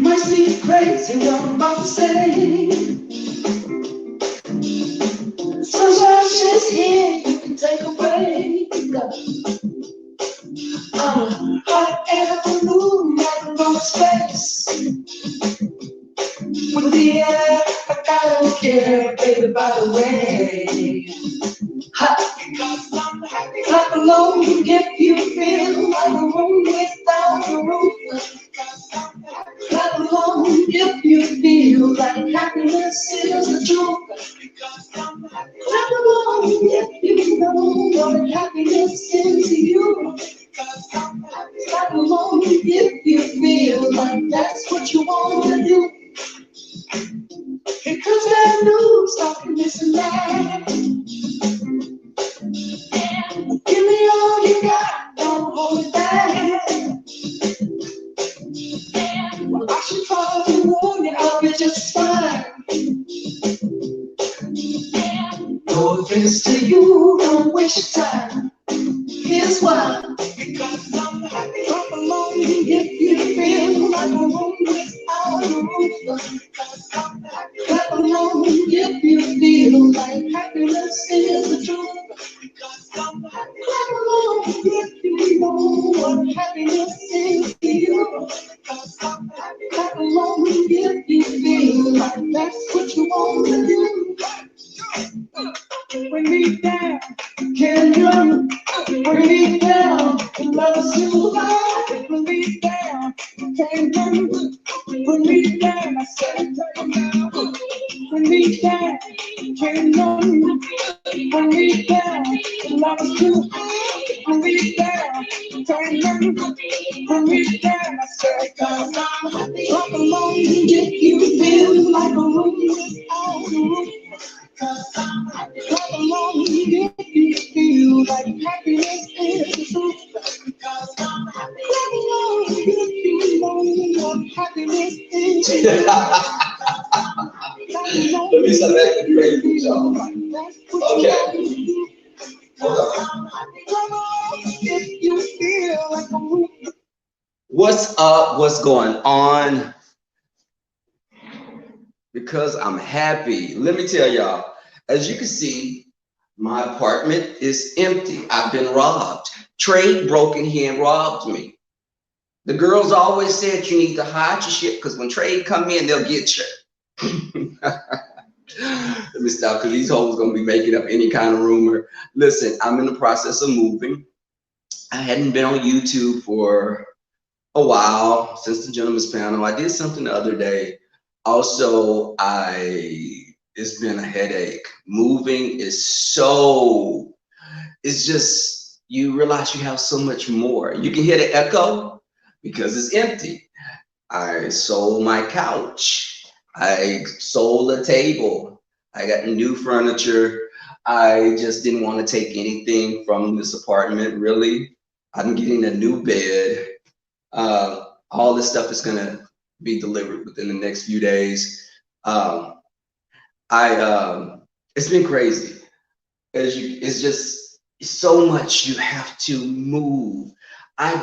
might be crazy what I'm about to say. Sunshine's just here, you can take a break. Hot air balloon like a long space. With the air, like I don't care, baby, by the way. Hot, because I'm happy. Clap along if you feel like a room without a roof. Clap along if you feel like happiness is the truth. Clap along if you know what happiness is to you. Clap along if you feel like that's what you want to do. Here comes that news, talking this and that. Give me all you got, don't hold it back. I should probably warn you, I'll be just fine. No offense to you, don't waste your time. Here's why. Because I'm happy. Clap along if you feel like a room without a roof. Because I'm happy. Clap along if you feel like happiness is the truth. Because I'm happy. Clap along if you know what happiness is to you. Because I'm happy. Clap along if you feel like that's what you want to do. Bring me down, can you? Bring me down, love is too high. Bring me down, can you? Bring me down, I said, bring me down, can you? Bring me down, love is too high. Bring me down, can you? Bring me down, I said, cause I'm happy. Clap along if you feel like a room without a roof. Cause I'm happy. Clap along if you feel like happiness is the truth. Cause I'm happy. Clap along if you know what happiness is. Let me start acting crazy, y'all. Okay. What's up? What's going on? Because I'm happy. Let me tell y'all, as you can see, my apartment is empty. I've been robbed. Trey broke in here and robbed me. The girls always said you need to hide your shit because when Trey come in, they'll get you. Let me stop because these hoes gonna be making up any kind of rumor. Listen, I'm in the process of moving. I hadn't been on YouTube for a while since the gentleman's panel. I did something the other day. Also, it's been a headache. Moving is it's just, you realize you have so much more. You can hear the echo because it's empty. I sold my couch. I sold a table. I got new furniture. I just didn't want to take anything from this apartment, really. I'm getting a new bed. All this stuff is gonna be delivered within the next few days. It's been crazy. It's just so much you have to move. I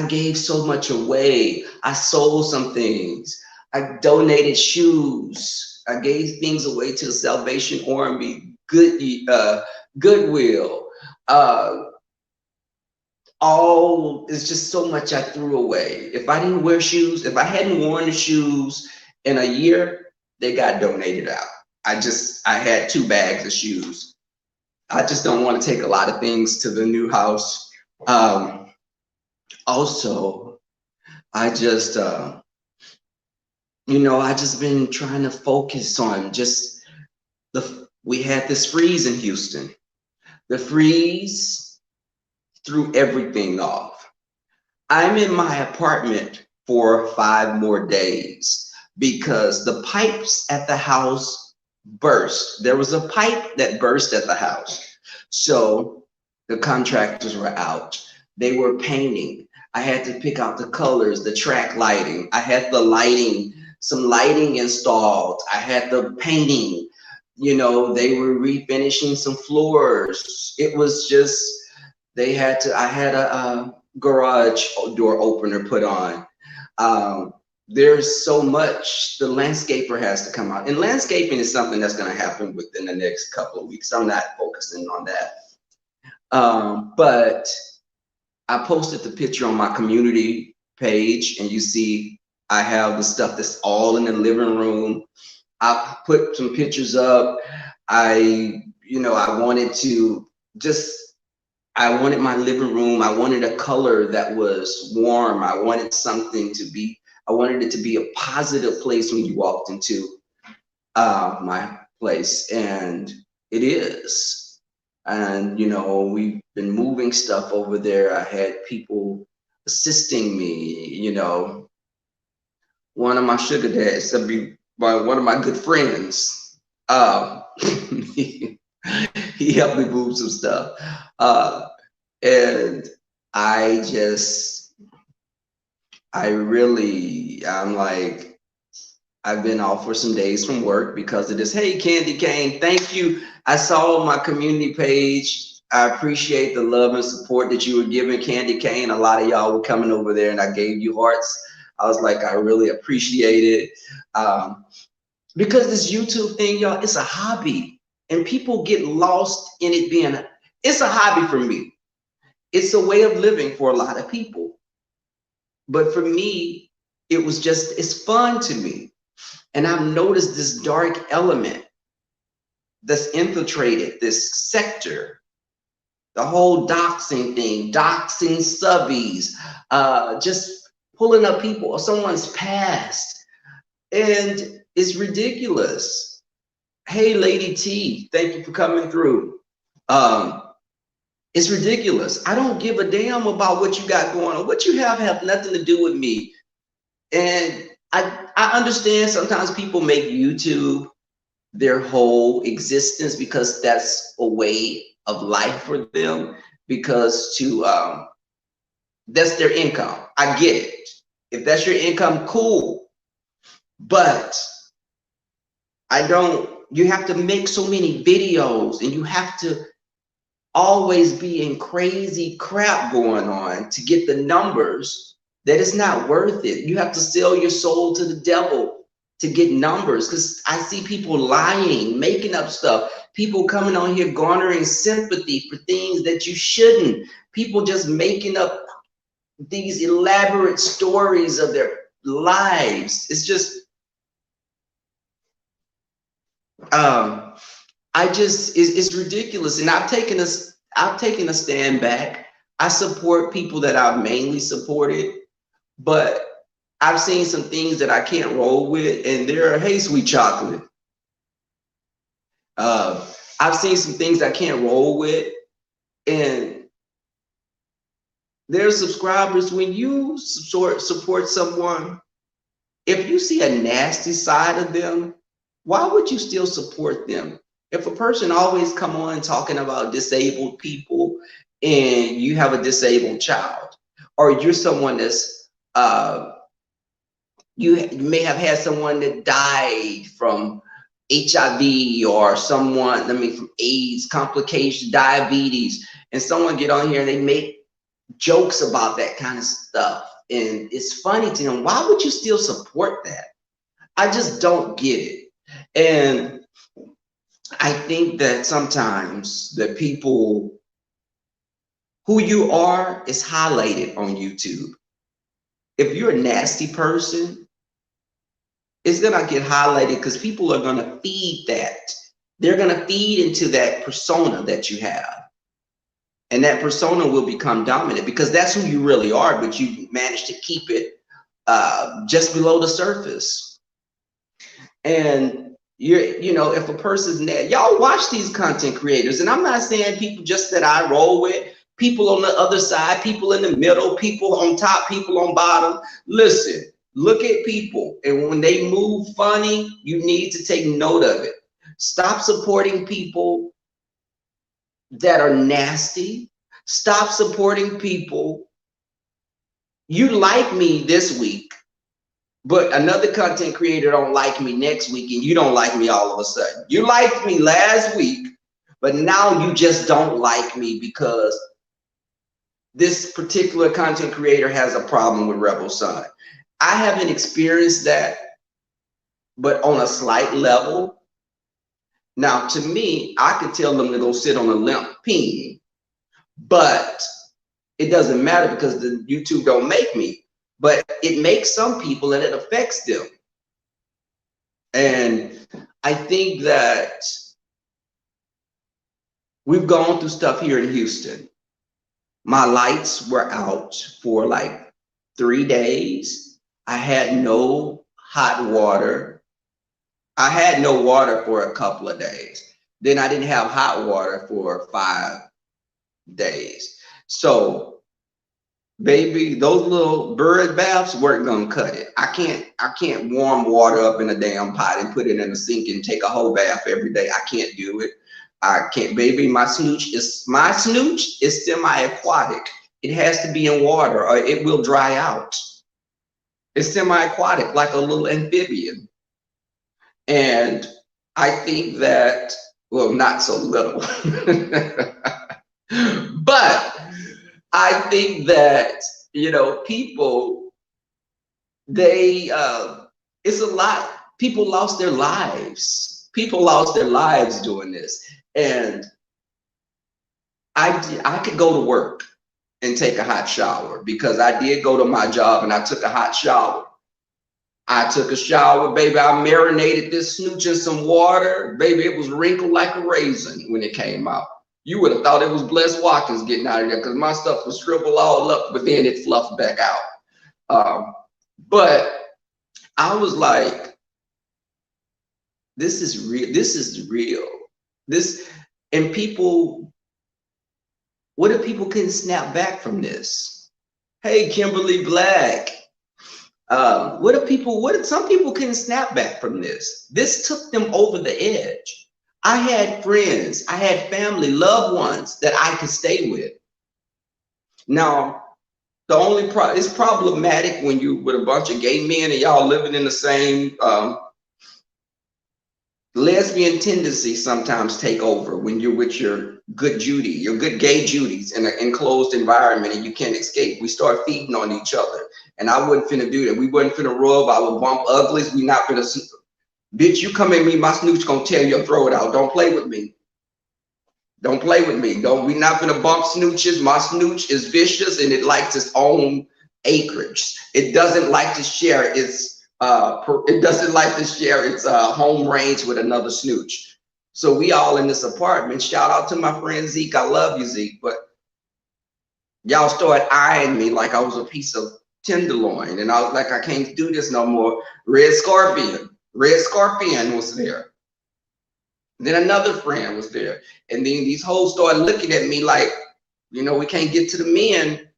gave so much away. I sold some things. I donated shoes. I gave things away to the Salvation Army, Goodwill. It's just so much I threw away. If I didn't wear shoes, if I hadn't worn the shoes in a year, they got donated out. I had 2 bags of shoes. I just don't want to take a lot of things to the new house. Also, I just been trying to focus on just we had this freeze in Houston. The freeze threw everything off. I'm in my apartment for 5 more days because the pipes at the house burst. There was a pipe that burst at the house. So the contractors were out. They were painting. I had to pick out the colors, the track lighting. I had some lighting installed. I had the painting. They were refinishing some floors. It was just, I had a garage door opener put on. there's so much. The landscaper has to come out, and landscaping is something that's going to happen within the next couple of weeks. I'm not focusing on that. But I posted the picture on my community page, and you see I have the stuff that's all in the living room. I put some pictures up. I wanted to just, I wanted my living room, I wanted a color that was warm. I wanted something to be, I wanted it to be a positive place when you walked into my place, and it is. And we've been moving stuff over there. I had people assisting me. One of my sugar dads, one of my good friends. He, he helped me move some stuff, and I just, I'm like, I've been off for some days from work because of this. Hey, Candy Cane, thank you. I saw my community page. I appreciate the love and support that you were giving Candy Cane. A lot of y'all were coming over there and I gave you hearts. I was like, I really appreciate it. Because this YouTube thing, y'all, it's a hobby. And people get lost in it being, it's a hobby for me. It's a way of living for a lot of people. But for me, it's fun to me. And I've noticed this dark element that's infiltrated this sector, the whole doxing thing, doxing subbies, just pulling up people or someone's past. And it's ridiculous. Hey, Lady T, thank you for coming through. It's ridiculous. I don't give a damn about what you got going on. What you have nothing to do with me. And I understand sometimes people make YouTube their whole existence because that's a way of life for them, because that's their income. I get it. If that's your income, cool. But you have to make so many videos and you have to always be in crazy crap going on to get the numbers that it's not worth it. You have to sell your soul to the devil to get numbers, because I see people lying, making up stuff, people coming on here garnering sympathy for things that you shouldn't, people just making up these elaborate stories of their lives. It's just it's ridiculous. And I've taken a stand back. I support people that I've mainly supported, but I've seen some things that I can't roll with, and hey, sweet chocolate. I've seen some things I can't roll with, and there's subscribers. When you support someone, if you see a nasty side of them, why would you still support them? If a person always come on talking about disabled people and you have a disabled child, or you're someone that's you may have had someone that died from HIV or from AIDS, complications, diabetes, and someone get on here and they make jokes about that kind of stuff, and it's funny to them. Why would you still support that? I just don't get it. And I think that sometimes the people, who you are is highlighted on YouTube. If you're a nasty person, it's gonna get highlighted because people are gonna feed that. They're gonna feed into that persona that you have. And that persona will become dominant because that's who you really are, but you manage to keep it just below the surface. And if a person's y'all watch these content creators, and I'm not saying people just that I roll with, people on the other side, people in the middle, people on top, people on bottom. Listen, look at people, and when they move funny, you need to take note of it. Stop supporting people that are nasty. Stop supporting people. You like me this week, but another content creator don't like me next week, and you don't like me all of a sudden. You liked me last week, but now you just don't like me because this particular content creator has a problem with Rebel Son. I haven't experienced that, but on a slight level. Now, to me, I could tell them to go sit on a limp peen, but it doesn't matter because the YouTube don't make me. But it makes some people and it affects them. And I think that we've gone through stuff here in Houston. My lights were out for like 3 days. I had no hot water. I had no water for a couple of days. Then I didn't have hot water for 5 days. So, baby, those little bird baths weren't gonna cut it. I can't warm water up in a damn pot and put it in a sink and take a whole bath every day. I can't do it. I can't, baby. My snooch is semi-aquatic. It has to be in water or it will dry out. It's semi-aquatic, like a little amphibian. And I think that, well, not so little, but I think that, you know, people, they, it's a lot. People lost their lives. People lost their lives doing this. And I could go to work and take a hot shower because I did go to my job and I took a hot shower. I took a shower, baby. I marinated this snooch in some water. Baby, it was wrinkled like a raisin when it came out. You would have thought it was Bless Watkins getting out of there because my stuff was shriveled all up, but then it fluffed back out. But I was like, this is real. This is real. And people, what if people couldn't snap back from this? Hey, Kimberly Black. What if some people couldn't snap back from this? This took them over the edge. I had friends, I had family, loved ones that I could stay with. Now, the only it's problematic when you with a bunch of gay men and y'all living in the same lesbian tendencies sometimes take over when you're with your good Judy, your good gay Judies in an enclosed environment and you can't escape. We start feeding on each other. And I wasn't finna do that. We wasn't finna rub. I would bump uglies. We not finna, bitch, you come at me, my snooch gonna tear your throat out. Don't play with me. Don't play with me. We not finna bump snooches. My snooch is vicious and it likes its own acreage. It doesn't like to share its home range with another snooch. So we all in this apartment. Shout out to my friend Zeke. I love you, Zeke. But y'all started eyeing me like I was a piece of tenderloin. And I was like, I can't do this no more. Red Scorpion was there. Then another friend was there. And then these hoes started looking at me like, you know, we can't get to the men.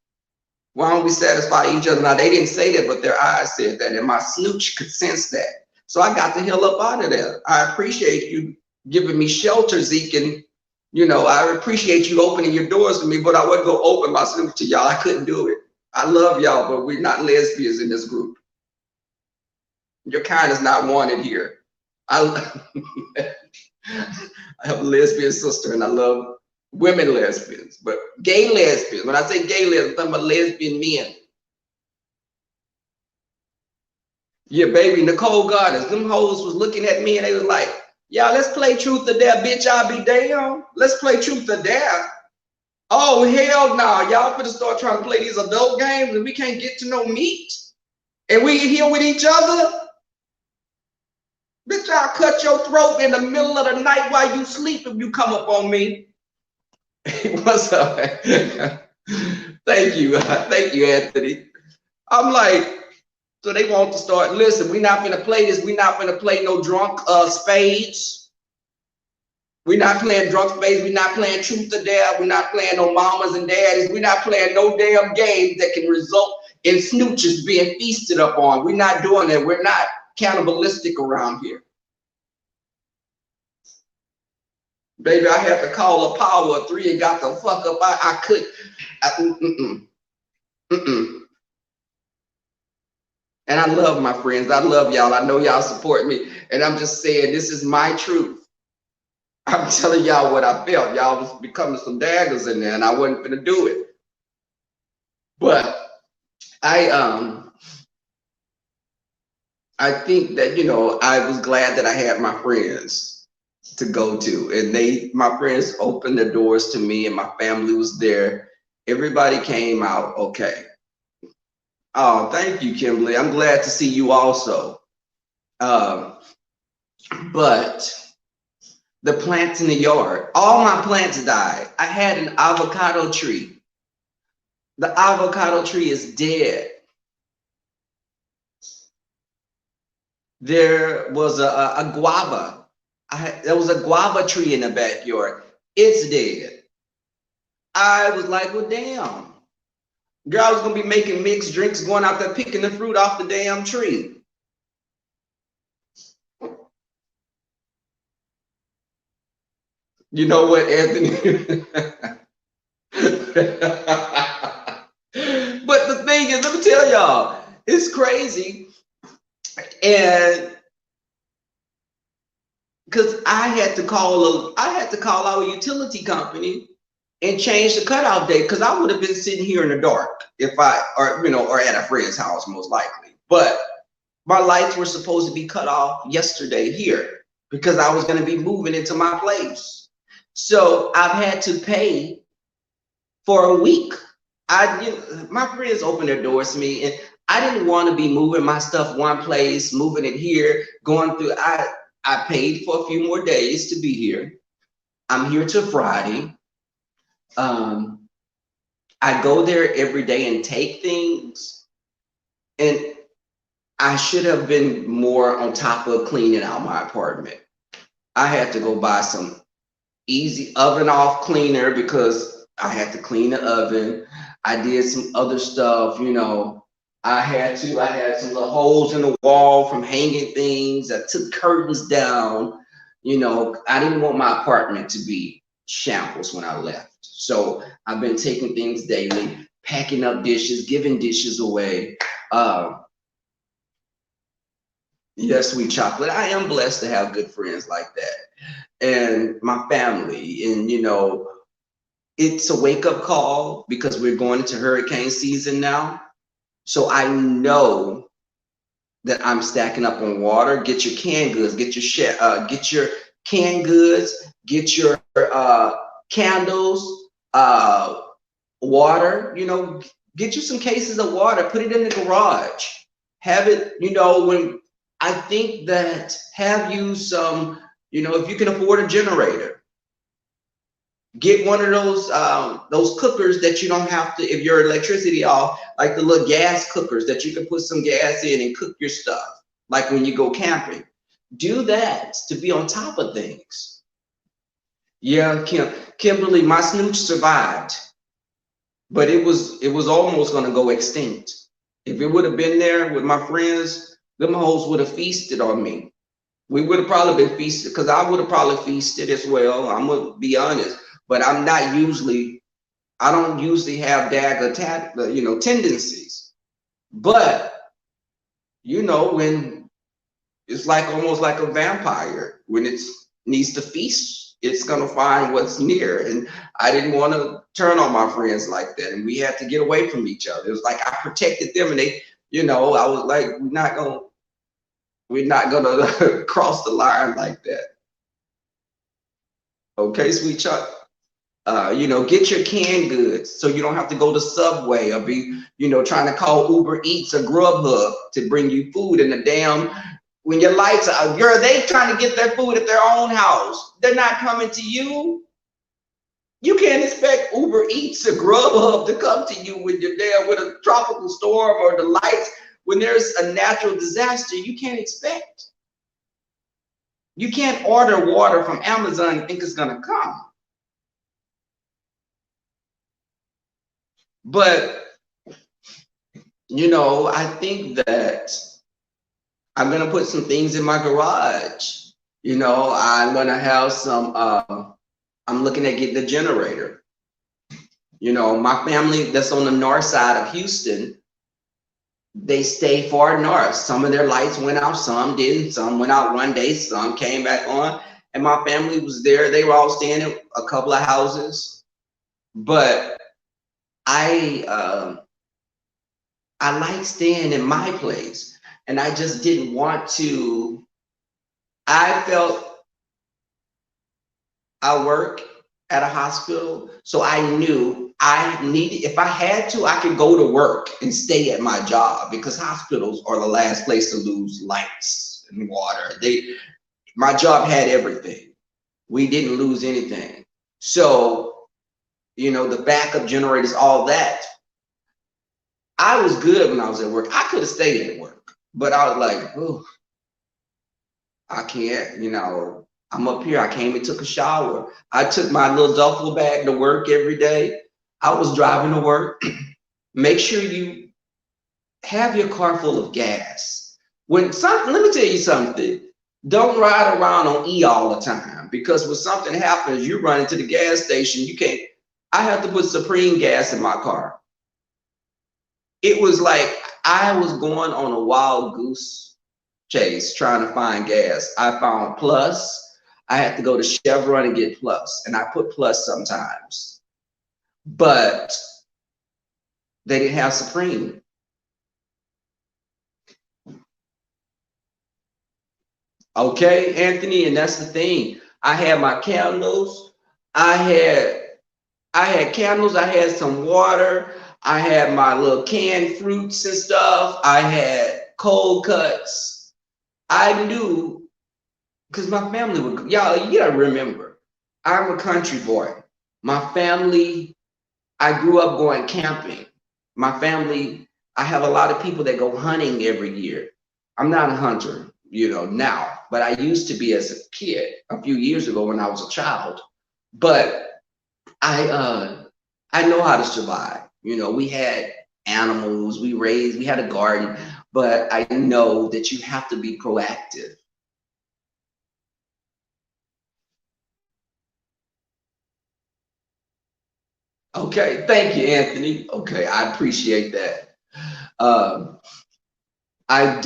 Why don't we satisfy each other? Now, they didn't say that, but their eyes said that. And my snooch could sense that. So I got the hell up out of there. I appreciate you giving me shelter, Zeke. And, you know, I appreciate you opening your doors to me, but I wasn't going to open my snooch to y'all. I couldn't do it. I love y'all, but we're not lesbians in this group. Your kind is not wanted here. I have a lesbian sister and I love women lesbians, but gay lesbians. When I say gay lesbians, I'm talking about lesbian men. Yeah, baby, Nicole Gardens, them hoes was looking at me and they was like, yeah, let's play truth or dare, bitch, I'll be damn. Let's play truth or dare. Oh, hell no, y'all finna start trying to play these adult games and we can't get to no meat. And we here with each other. Bitch, I'll cut your throat in the middle of the night while you sleep if you come up on me. What's up? Thank you, Anthony. I'm like, so they want to start, listen, we're not gonna play this. We're not gonna play no drunk spades. We're not playing drunk spades. We're not playing truth or dare. We're not playing no mamas and daddies. We're not playing no damn games that can result in snooches being feasted upon. We're not doing that. We're not cannibalistic around here. Baby, I had to call a power of 3 and got the fuck up. I could. And I love my friends. I love y'all. I know y'all support me. And I'm just saying, this is my truth. I'm telling y'all what I felt. Y'all was becoming some daggers in there and I wasn't gonna do it. But I I think that, you know, I was glad that I had my friends to go to, and my friends opened their doors to me, and my family was there. Everybody came out okay. Oh, thank you, Kimberly. I'm glad to see you also. Um, but the plants in the yard, all my plants died. I had an avocado tree. The avocado tree is dead. There was a guava. There was a guava tree in the backyard. It's dead. I was like, well, damn. Girl, I was gonna be making mixed drinks, going out there picking the fruit off the damn tree. You know what, Anthony? But the thing is, let me tell y'all, it's crazy. And because I had to call our utility company and change the cutoff date because I would have been sitting here in the dark if or at a friend's house most likely. But my lights were supposed to be cut off yesterday here because I was going to be moving into my place. So I've had to pay for a week. My friends opened their doors to me, and I didn't want to be moving my stuff one place, moving it here, going through. I paid for a few more days to be here. I'm here till Friday. Um, I go there every day and take things, and I should have been more on top of cleaning out my apartment. I had to go buy some easy oven off cleaner because I had to clean the oven. I did some other stuff, you know. I had some little holes in the wall from hanging things. I took curtains down. You know, I didn't want my apartment to be shambles when I left. So I've been taking things daily, packing up dishes, giving dishes away. Yes, sweet chocolate. I am blessed to have good friends like that, and my family. And you know, it's a wake up call because we're going into hurricane season now. So I know that I'm stacking up on water. Get your canned goods. Get your canned goods. Get your candles. Water. You know, get you some cases of water. Put it in the garage. Have it. You know, when I think that have you some. You know, if you can afford a generator, get one of those cookers that you don't have to, if your electricity off, like the little gas cookers that you can put some gas in and cook your stuff, like when you go camping. Do that to be on top of things. Yeah, Kimberly, my snooch survived, but it was almost gonna go extinct. If it would have been there with my friends, them hoes would have feasted on me. We would have probably been feasted because I would have probably feasted as well. I'm gonna be honest, but I don't usually have tendencies. But you know, when it's like almost like a vampire, when it needs to feast, it's gonna find what's near. And I didn't want to turn on my friends like that, and we had to get away from each other. It was like I protected them, and I was like, we're not gonna cross the line like that. Okay, sweet Chuck. Get your canned goods so you don't have to go to Subway or be, trying to call Uber Eats or Grubhub to bring you food in the damn when your lights are. Girl, they trying to get their food at their own house. They're not coming to you. You can't expect Uber Eats or Grubhub to come to you when you're there with a tropical storm or the lights. When there's a natural disaster, you can't expect. You can't order water from Amazon and think it's gonna come. But I think that I'm gonna put some things in my garage. I'm gonna have some. I'm looking at getting a generator. My family that's on the north side of Houston, they stay far north. Some of their lights went out, some didn't. Some went out one day, some came back on. And my family was there. They were all staying in a couple of houses. But I like staying in my place and I just didn't want to. I felt I work at a hospital, so I knew I needed, if I had to, I could go to work and stay at my job, because hospitals are the last place to lose lights and water. My job had everything. We didn't lose anything. So, the backup generators, all that. I was good when I was at work. I could have stayed at work, but I was like, oh, I can't, I'm up here. I came and took a shower. I took my little duffel bag to work every day. I was driving to work. Make sure you have your car full of gas. Let me tell you something. Don't ride around on E all the time, because when something happens, you run into the gas station. You can't. I have to put Supreme gas in my car. It was like I was going on a wild goose chase trying to find gas. I found Plus. I had to go to Chevron and get Plus, and I put Plus sometimes, but they didn't have Supreme. Okay, Anthony, and that's the thing. I had my candles. I had candles. I had some water. I had my little canned fruits and stuff. I had cold cuts. I knew, because my family would, y'all, you gotta remember, I'm a country boy. My family, I grew up going camping. My family, I have a lot of people that go hunting every year. I'm not a hunter, now, but I used to be as a kid a few years ago when I was a child. But I know how to survive. We had animals, we had a garden, but I know that you have to be proactive. Okay, thank you, Anthony. Okay, I appreciate that. Um, I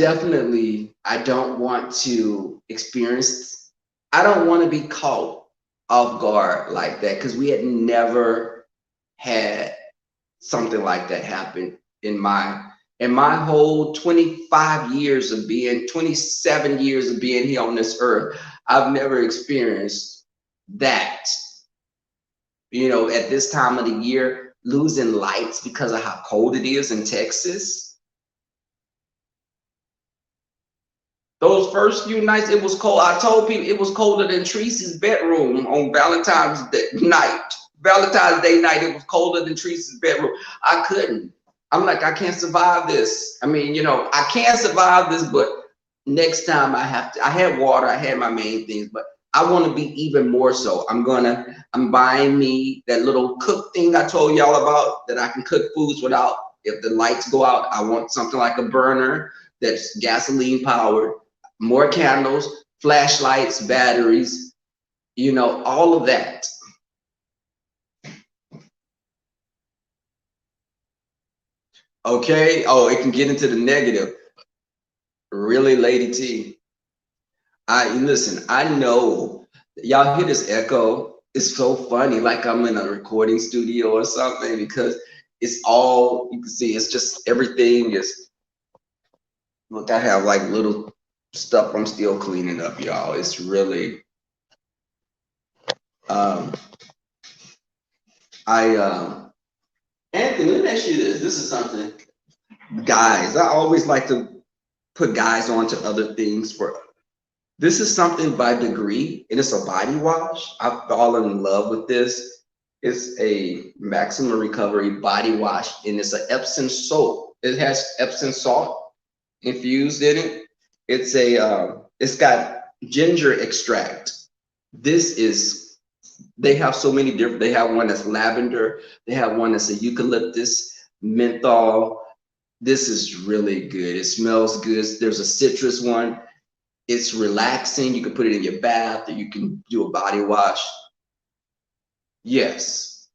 don't want to experience, I don't want to be caught off guard like that, because we had never had something like that happen in my whole 27 years of being here on this earth. I've never experienced that, at this time of the year, losing lights because of how cold it is in Texas. Those first few nights, it was cold. I told people it was colder than Teresa's bedroom on Valentine's Day night. Valentine's Day night, it was colder than Teresa's bedroom. I couldn't. I'm like, I can't survive this. I mean, I can't survive this, but next time I have to. I had water, I had my main things, but I want to be even more so. I'm buying me that little cook thing I told y'all about, that I can cook foods without, if the lights go out. I want something like a burner that's gasoline powered, more candles, flashlights, batteries, all of that. Okay. Oh, it can get into the negative. Really, Lady T. Listen, I know y'all hear this echo. It's so funny, like I'm in a recording studio or something, because it's all you can see. It's just everything is. Look, I have like little stuff I'm still cleaning up, y'all. It's really. Um, Anthony, let me ask you this. This is something, guys. I always like to put guys onto other things. This is something by Degree, and it's a body wash. I've fallen in love with this. It's a maximum recovery body wash, and it's an Epsom soap. It has Epsom salt infused in it. It's got ginger extract. They have so many different, they have one that's lavender, they have one that's a eucalyptus, menthol. This is really good. It smells good. There's a citrus one. It's relaxing. You can put it in your bath, or you can do a body wash. Yes.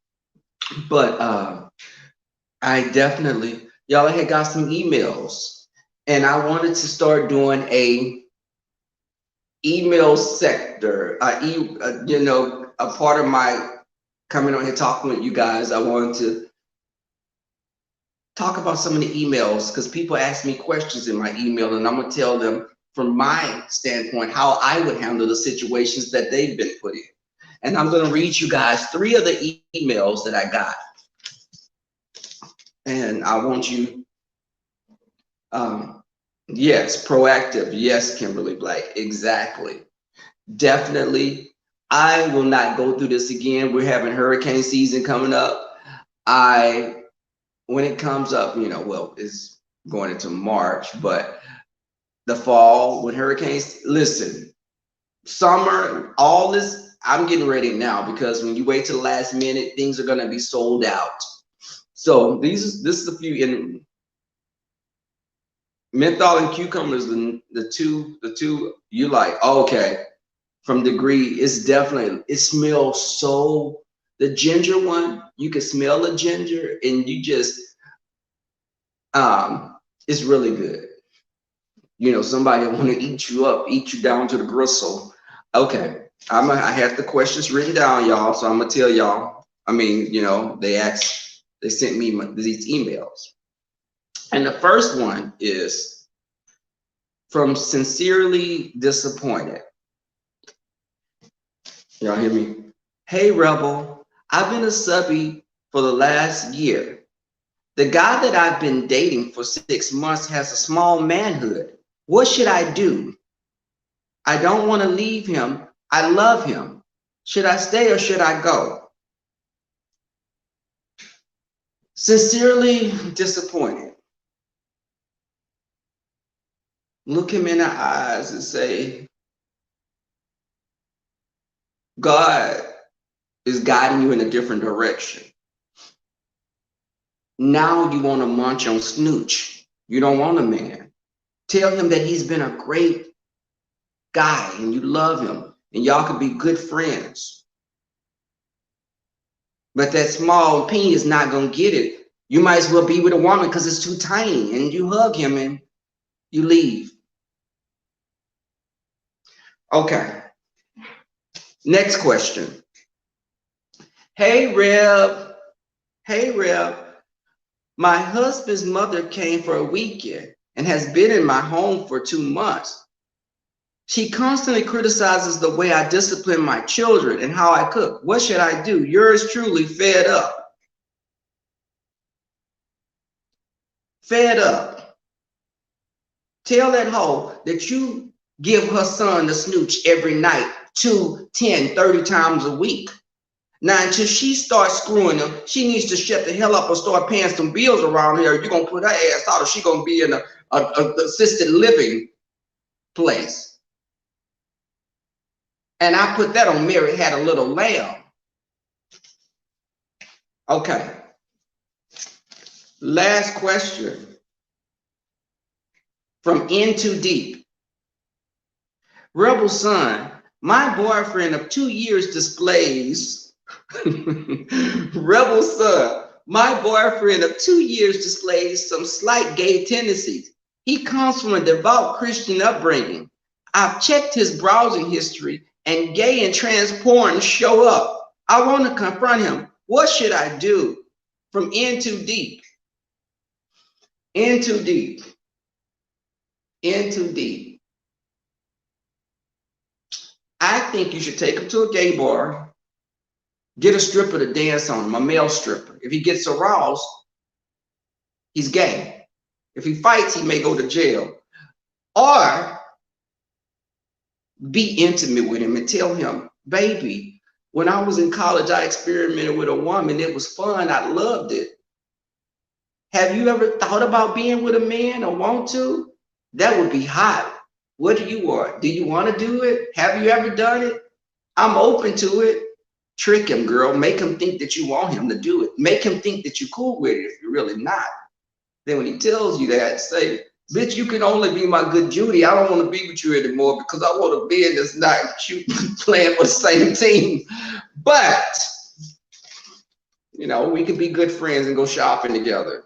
But I definitely, y'all, I had got some emails, and I wanted to start doing a email sector, a part of my coming on here talking with you guys. I wanted to talk about some of the emails because people ask me questions in my email, and I'm gonna tell them from my standpoint how I would handle the situations that they've been put in. And I'm gonna read you guys 3 of the emails that I got, and I want you. Yes, proactive. Yes, Kimberly Black. Exactly. Definitely. I will not go through this again. We're having hurricane season coming up. When it comes up, well, it's going into March, but the fall with hurricanes, listen, summer, all this, I'm getting ready now because when you wait till the last minute, things are going to be sold out. So this is a few in menthol and cucumbers, the two you like. Oh, okay. From Degree, it smells so, the ginger one, you can smell the ginger and you just, it's really good. Somebody want to eat you up, eat you down to the gristle. Okay, I have the questions written down, y'all, so I'm gonna tell y'all. I mean, they sent me these emails. And the first one is from Sincerely Disappointed. Y'all hear me? Hey, Rebel, I've been a subby for the last year. The guy that I've been dating for 6 months has a small manhood. What should I do? I don't want to leave him. I love him. Should I stay or should I go? Sincerely disappointed. Look him in the eyes and say, God is guiding you in a different direction. Now you want to munch on snooch. You don't want a man. Tell him that he's been a great guy and you love him and y'all could be good friends. But that small penis is not going to get it. You might as well be with a woman because it's too tiny, and you hug him and you leave. Okay. Next question. Hey, Reb. Hey, Reb. My husband's mother came for a weekend and has been in my home for 2 months. She constantly criticizes the way I discipline my children and how I cook. What should I do? Yours truly, fed up. Fed up. Tell that hoe that you give her son the snooch every night, 2, 10, 30 times a week. Now, until she starts screwing them, she needs to shut the hell up or start paying some bills around here. You're going to put her ass out or she's going to be in a assisted living place. And I put that on Mary Had a Little Lamb. Okay. Last question. From In Too Deep. Rebel son, my boyfriend of 2 years displays. Rebel son, my boyfriend of 2 years displays some slight gay tendencies. He comes from a devout Christian upbringing. I've checked his browsing history and gay and trans porn show up. I want to confront him. What should I do? From In Too Deep. In Too Deep. In Too Deep. I think you should take him to a gay bar, get a stripper to dance on him, a male stripper. If he gets aroused, he's gay. If he fights, he may go to jail. Or be intimate with him and tell him, baby, when I was in college, I experimented with a woman. It was fun. I loved it. Have you ever thought about being with a man or want to? That would be hot. What do you want? Do you want to do it? Have you ever done it? I'm open to it. Trick him, girl. Make him think that you want him to do it. Make him think that you're cool with it if you're really not. Then when he tells you that, say, bitch, you can only be my good Judy. I don't want to be with you anymore because I want to be in this night cute playing for the same team. But, we can be good friends and go shopping together.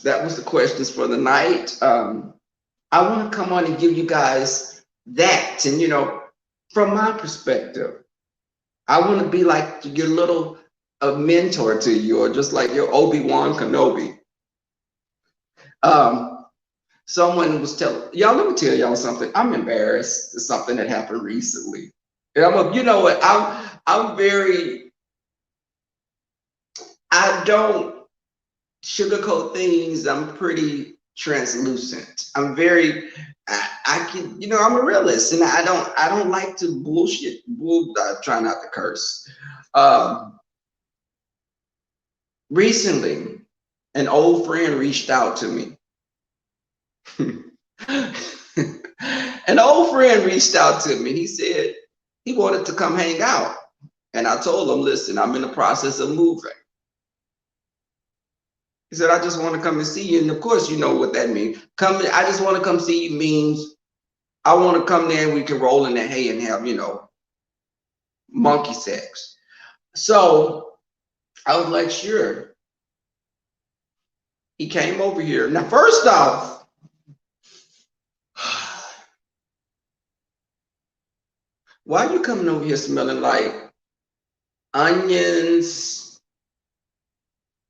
That was the questions for the night. I want to come on and give you guys that. And, from my perspective, I want to be like your little a mentor to you, or just like your Obi-Wan Kenobi. Someone was telling y'all, let me tell y'all something. I'm embarrassed. It's something that happened recently. And you know what? I'm very, I don't sugarcoat things. I'm pretty translucent. I'm very, I can, you know, I'm a realist, and I don't like to bullshit. I try not to curse. Recently, an old friend reached out to me. An old friend reached out to me. He said he wanted to come hang out. And I told him, listen, I'm in the process of moving. He said, I just want to come and see you. And of course, you know what that means. I just want to come see you means I want to come there and we can roll in the hay and have, you know, monkey sex. So I was like, sure. He came over here. Now, first off, why are you coming over here smelling like onions,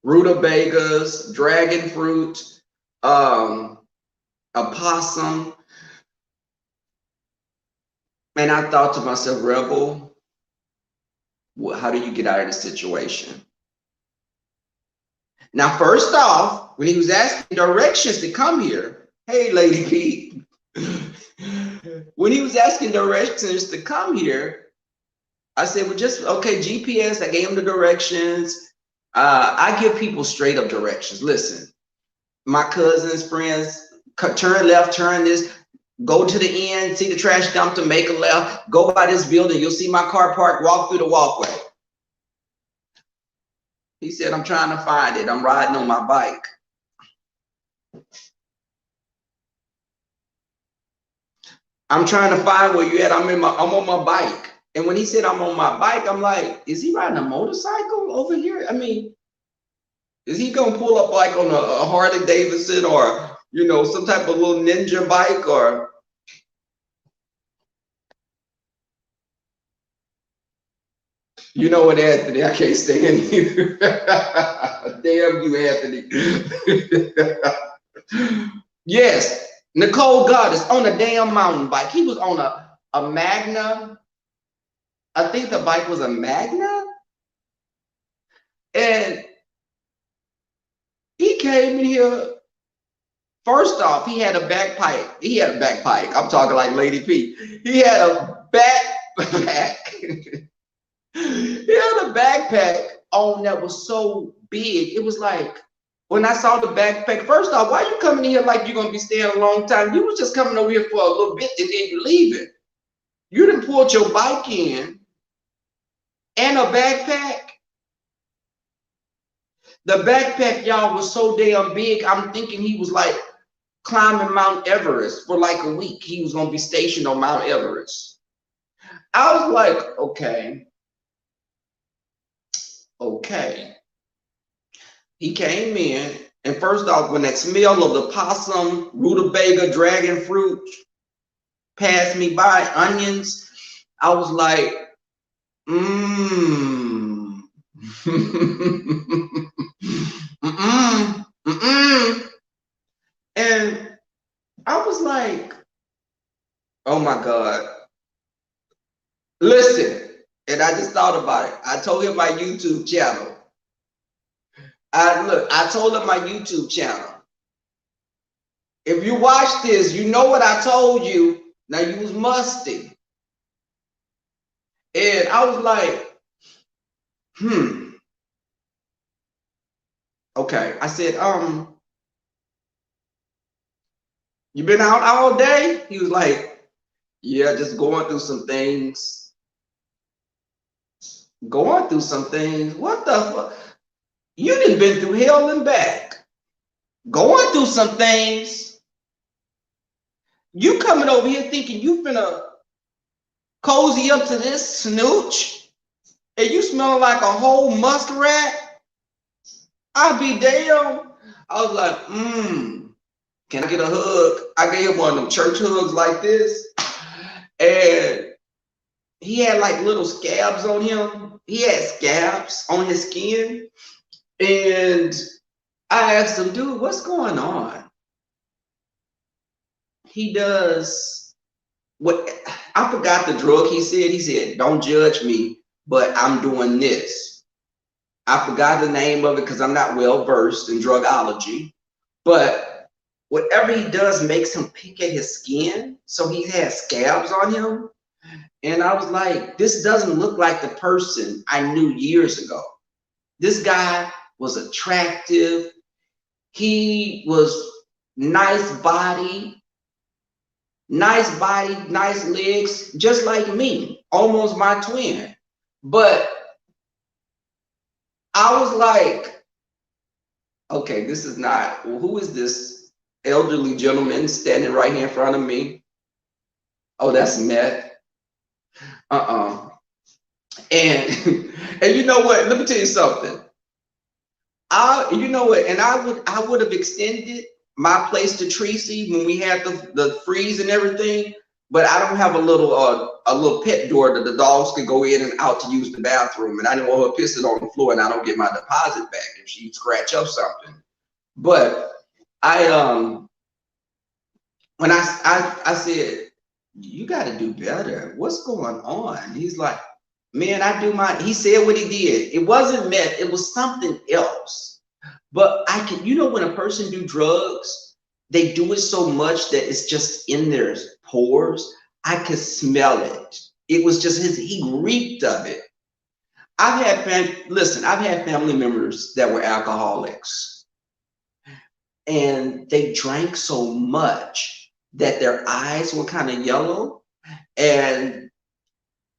rutabagas, dragon fruit, a possum? And I thought to myself, Rebel, how do you get out of this situation? Now, first off, when he was asking directions to come here, hey, Lady Pete, when he was asking directions to come here, I said, well, just, okay, GPS, I gave him the directions. I give people straight up directions. Listen, my cousins, friends, turn left, turn this, go to the end, see the trash dumpster, make a left, go by this building, you'll see my car parked, walk through the walkway. He said, I'm trying to find it. I'm riding on my bike. I'm trying to find where you at. I'm on my bike. And when he said I'm on my bike, I'm like, is he riding a motorcycle over here? I mean, is he gonna pull up like on a Harley Davidson, or, you know, some type of little ninja bike? Or you know what, Anthony? I can't stand you. Damn you, Anthony. Yes, Nicole Goddess on a damn mountain bike. He was on a Magna. I think the bike was a Magna. And he came in here. First off, he had a backpack. He had a backpack. I'm talking like Lady P. He had a backpack. He had a backpack on that was so big. It was like, when I saw the backpack, first off, why you coming in here like you're gonna be staying a long time? You was just coming over here for a little bit and then you leaving. You done pulled your bike in and a backpack. The backpack, y'all, was so damn big. I'm thinking he was like climbing Mount Everest for like a week. He was gonna be stationed on Mount Everest. I was like, okay. He came in, and first off, when that smell of the possum, rutabaga, dragon fruit passed me by, onions, I was like, And I was like, oh my God. Listen, and I just thought about it. I told him my YouTube channel. I told him my YouTube channel. If you watch this, you know what I told you. Now you was musty. And I was like, okay. I said, you been out all day? He was like, yeah, just going through some things. Going through some things? What the fuck? You done been through hell and back. Going through some things. You coming over here thinking you finna cozy up to this snooch, and you smelling like a whole muskrat? I'll be damn. I was like, can I get a hug? I gave him one of them church hugs like this. And he had like little scabs on him. He had scabs on his skin. And I asked him, dude, what's going on? He does what, I forgot the drug he said. He said, don't judge me, but I'm doing this. I forgot the name of it because I'm not well versed in drugology. But whatever he does makes him pick at his skin. So he has scabs on him. And I was like, this doesn't look like the person I knew years ago. This guy was attractive. He was nice body, nice legs, just like me, almost my twin. But I was like, okay, this is not, who is this elderly gentleman standing right here in front of me? Oh, that's Matt. And and you know what? Let me tell you something. You know what? And I would have extended my place to Tracy when we had the freeze and everything, but I don't have a little pet door that the dogs could go in and out to use the bathroom, and I didn't want her pissing on the floor, and I don't get my deposit back if she scratch up something. But I when I said, you got to do better. What's going on? He's like, man, I do my. He said what he did. It wasn't meth. It was something else. But I can, you know, when a person do drugs, they do it so much that it's just in their pores. I could smell it. It was just he reeked of it. I've had family members that were alcoholics, and they drank so much that their eyes were kind of yellow. And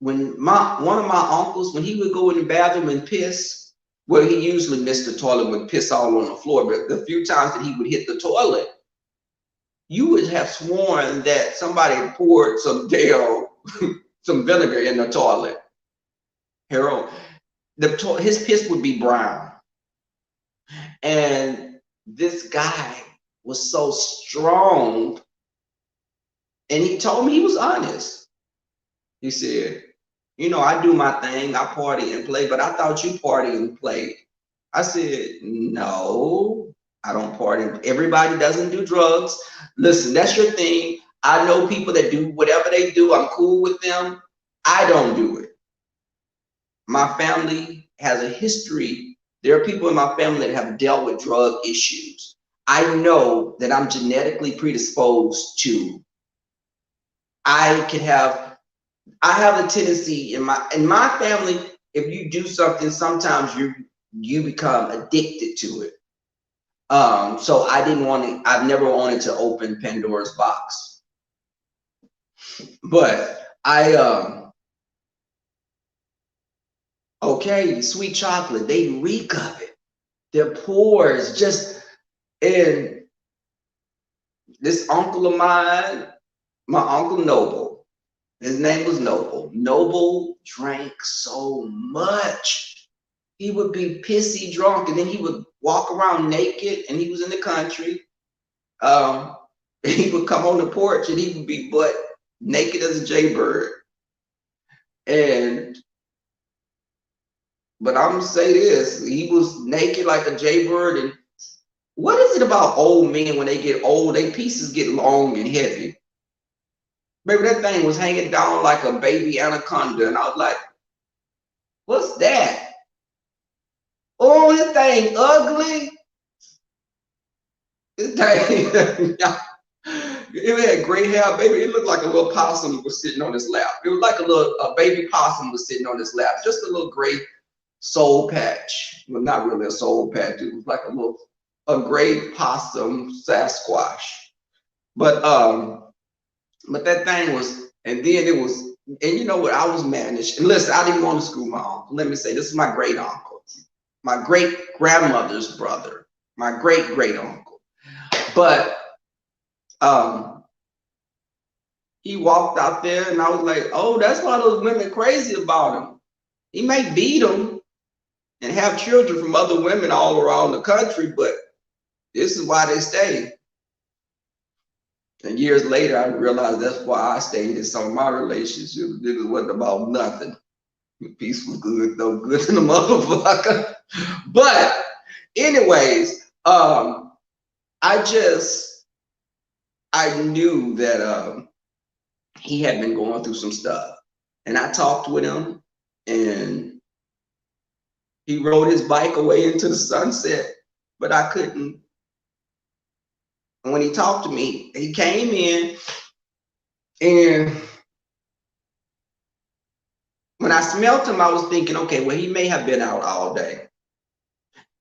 when one of my uncles, when he would go in the bathroom and piss, well, he usually missed the toilet with piss all on the floor, but the few times that he would hit the toilet, you would have sworn that somebody poured some some vinegar in the toilet. Harold, his piss would be brown. And this guy was so strong, and he told me, he was honest. He said, you know, I do my thing, I party and play, but I thought you party and play. I said, no, I don't party. Everybody doesn't do drugs. Listen, that's your thing. I know people that do whatever they do. I'm cool with them. I don't do it. My family has a history. There are people in my family that have dealt with drug issues. I know that I'm genetically predisposed to. I have a tendency in my family, if you do something, sometimes you become addicted to it. So I've never wanted to open Pandora's box. But okay, sweet chocolate, they reek of it. Their pores just, and this uncle of mine, my Uncle Noble, his name was Noble. Noble drank so much. He would be pissy drunk, and then he would walk around naked, and he was in the country. He would come on the porch, and he would be butt naked as a jaybird. But I'm gonna say this, he was naked like a jaybird. And what is it about old men when they get old, their pieces get long and heavy? Maybe that thing was hanging down like a baby anaconda, and I was like, what's that? Oh, this thing ugly. This thing, it had gray hair, baby. It looked like a little possum was sitting on his lap. It was like a baby possum was sitting on his lap, just a little gray soul patch. Well, not really a soul patch. It was like a gray possum Sasquatch. But that thing was, and then it was, and you know what? I was managed. And listen, I didn't want to school my uncle. Let me say, this is my great uncle, my great grandmother's brother, my great great uncle. But he walked out there, and I was like, oh, that's why those women crazy about him. He may beat them and have children from other women all around the country, but this is why they stay. And years later, I realized that's why I stayed in some of my relationships. Niggas wasn't about nothing. Peace was good, though, good in the motherfucker. But anyways, I knew that he had been going through some stuff. And I talked with him, and he rode his bike away into the sunset, but I couldn't. And when he talked to me, he came in, and when I smelled him, I was thinking, okay, well, he may have been out all day.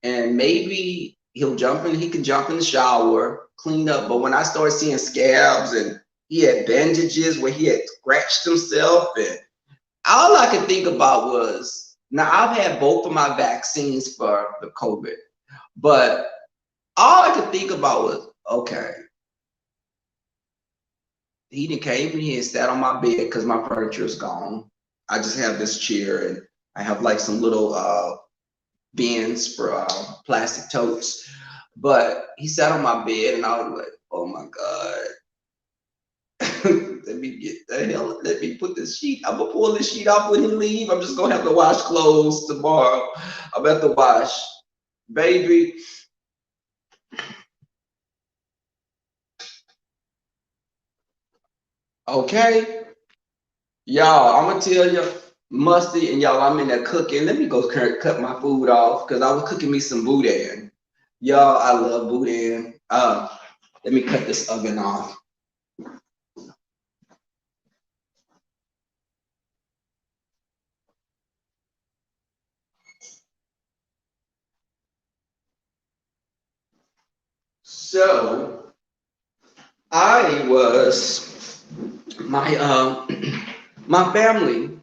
And maybe he can jump in the shower, clean up. But when I started seeing scabs and he had bandages where he had scratched himself, and all I could think about was, now I've had both of my vaccines for the COVID, but all I could think about was, okay, he done came in here and sat on my bed because my furniture is gone. I just have this chair, and I have like some little bins for plastic totes. But he sat on my bed, and I was like, oh my God. Let me put this sheet. I'm gonna pull this sheet off when he leave. I'm just gonna have to wash clothes tomorrow. I'm gonna have to wash. Baby. Okay. Y'all, I'm gonna tell you, Musty, and y'all, I'm in there cooking. Let me go cut my food off because I was cooking me some boudin. Y'all, I love boudin. Let me cut this oven off. So I was my family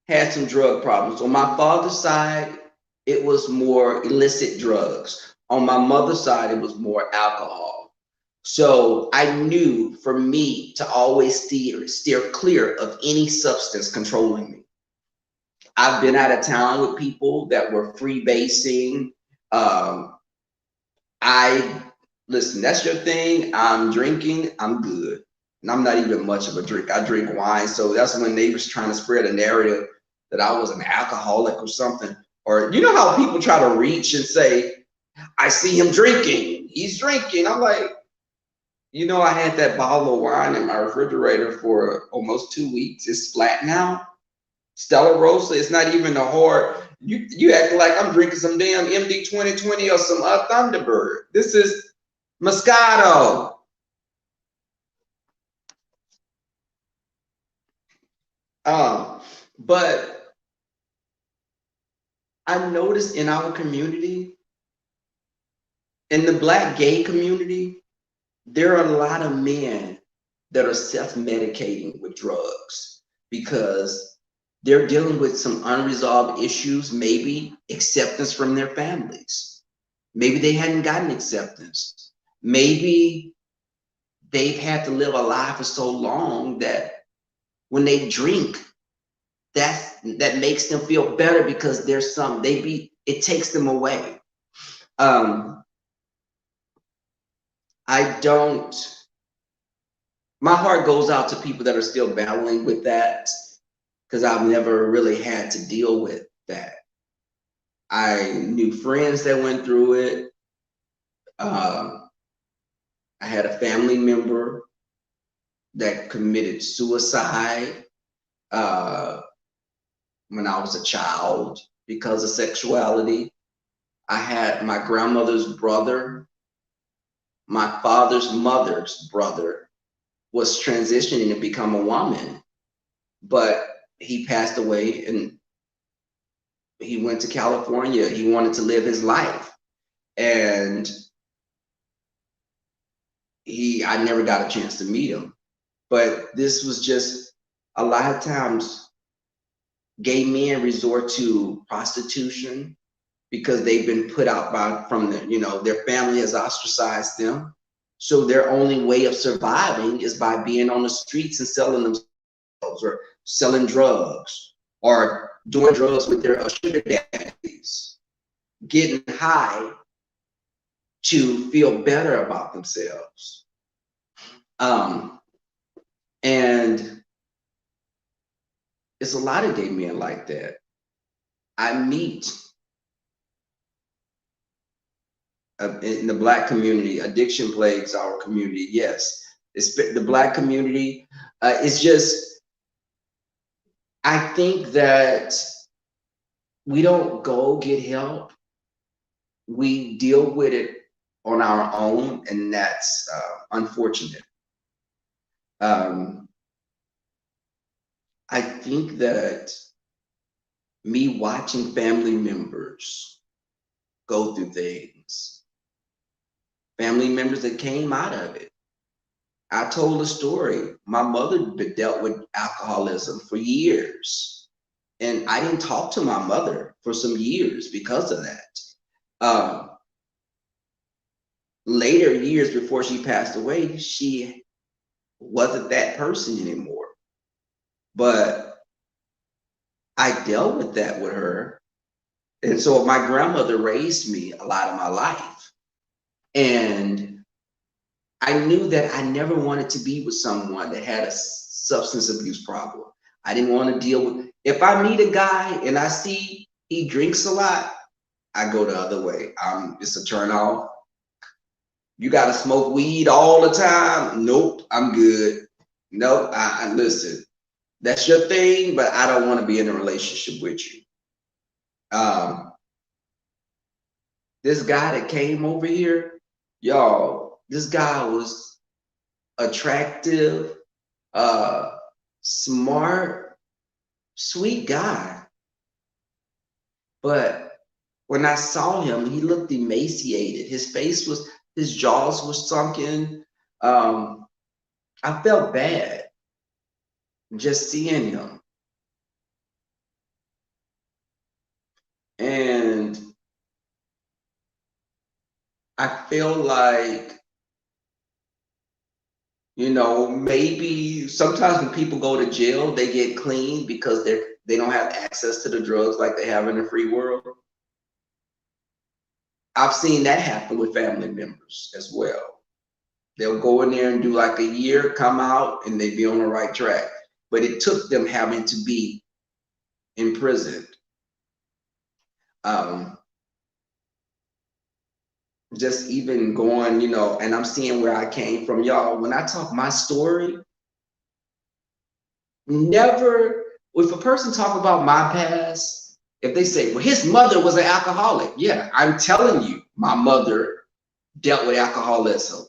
had some drug problems. On my father's side, it was more illicit drugs. On my mother's side, it was more alcohol. So I knew for me to always steer clear of any substance controlling me. I've been out of town with people that were freebasing. I listen, that's your thing. I'm drinking, I'm good. And I'm not even much of a drink. I drink wine. So that's when they was trying to spread a narrative that I was an alcoholic or something. Or you know how people try to reach and say, I see him drinking. He's drinking. I'm like, I had that bottle of wine in my refrigerator for almost 2 weeks. It's flat now. Stella Rosa, it's not even the hard. You acting like I'm drinking some damn MD 2020 or some Thunderbird. This is Moscato. But I noticed in our community, in the Black gay community, there are a lot of men that are self-medicating with drugs because they're dealing with some unresolved issues, maybe acceptance from their families. Maybe they hadn't gotten acceptance. Maybe they've had to live a life for so long that when they drink, that makes them feel better because there's it takes them away. My heart goes out to people that are still battling with that because I've never really had to deal with that. I knew friends that went through it. I had a family member that committed suicide when I was a child because of sexuality. I had my grandmother's brother, my father's mother's brother, was transitioning to become a woman, but he passed away and he went to California. He wanted to live his life. And I never got a chance to meet him. But this was just a lot of times gay men resort to prostitution because they've been put out from their family has ostracized them. So their only way of surviving is by being on the streets and selling themselves or selling drugs or doing drugs with their sugar daddies, getting high to feel better about themselves. And it's a lot of gay men like that. I meet in the Black community, addiction plagues our community. Yes, it's the Black community. It's just, I think that we don't go get help. We deal with it on our own, and that's unfortunate. Um, I think that me watching family members go through things, family members that came out of it. I told a story. My mother dealt with alcoholism for years, and I didn't talk to my mother for some years because of that. Um, Later years before she passed away, she wasn't that person anymore. But I dealt with that with her. And so my grandmother raised me a lot of my life. And I knew that I never wanted to be with someone that had a substance abuse problem. I didn't want to deal with, if I meet a guy and I see he drinks a lot, I go the other way. It's a turn off. You got to smoke weed all the time? Nope, I'm good. Nope, I listen. That's your thing, but I don't want to be in a relationship with you. This guy that came over here, y'all, this guy was attractive, smart, sweet guy. But when I saw him, he looked emaciated. His jaws were sunken. I felt bad just seeing him. And I feel like, maybe sometimes when people go to jail, they get clean because they don't have access to the drugs like they have in the free world. I've seen that happen with family members as well. They'll go in there and do like a year, come out, and they be on the right track. But it took them having to be imprisoned. Just even going, and I'm seeing where I came from. Y'all, when I talk my story, never, if a person talk about my past, if they say, well, his mother was an alcoholic. Yeah, I'm telling you, my mother dealt with alcoholism.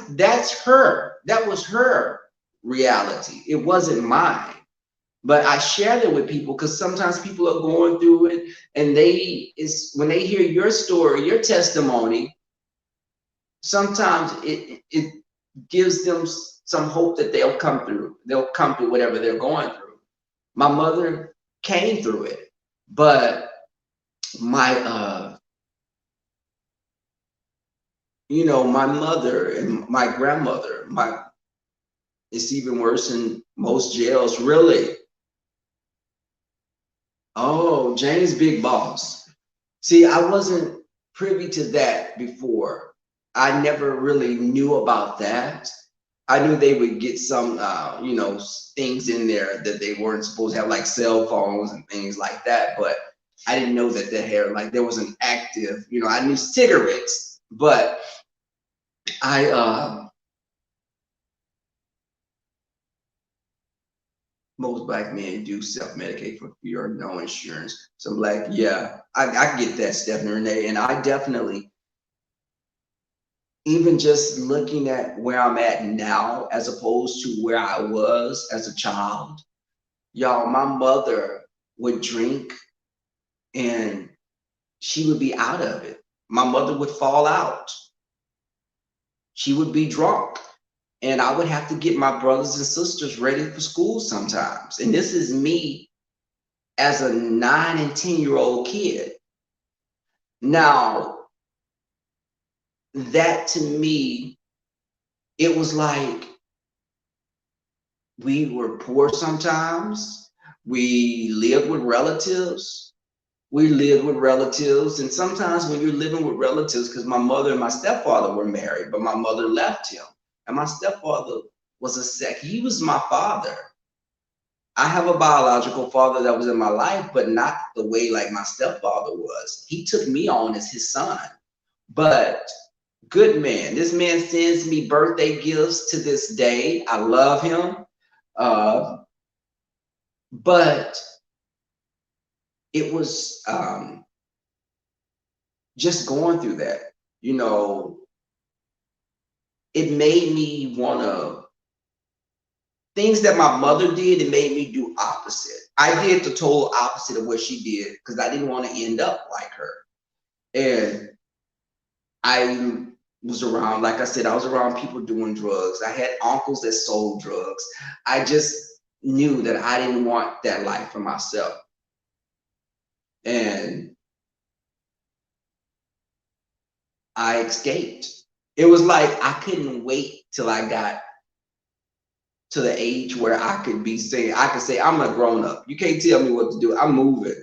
That's her. That was her reality. It wasn't mine. But I share that with people because sometimes people are going through it, and when they hear your story, your testimony, sometimes it gives them some hope that they'll come through. They'll come through whatever they're going through. My mother came through it, but my my mother and my grandmother, it's even worse in most jails, really. Oh, James Big Boss. See, I wasn't privy to that before. I never really knew about that. I knew they would get some, things in there that they weren't supposed to have, like cell phones and things like that. But I didn't know that there was an active, I knew cigarettes, but most Black men do self-medicate for fear of no insurance. So I'm like, yeah, I get that, Stephanie Renee. And I definitely, even just looking at where I'm at now, as opposed to where I was as a child, y'all, my mother would drink and she would be out of it. My mother would fall out. She would be drunk. And I would have to get my brothers and sisters ready for school sometimes. And this is me as a 9 and 10-year-old kid. Now, that to me, it was like we were poor sometimes. We lived with relatives. We lived with relatives, and sometimes when you're living with relatives, because my mother and my stepfather were married, but my mother left him, and my stepfather was he was my father. I have a biological father that was in my life, but not the way like my stepfather was. He took me on as his son, but good man. This man sends me birthday gifts to this day. I love him. But it was just going through that, you know, it made me want to, things that my mother did, it made me do opposite. I did the total opposite of what she did because I didn't want to end up like her. And I was around, like I said, I was around people doing drugs. I had uncles that sold drugs. I just knew that I didn't want that life for myself. And I escaped. It was like I couldn't wait till I got to the age where I could be saying, I could say, I'm a grown up. You can't tell me what to do. I'm moving.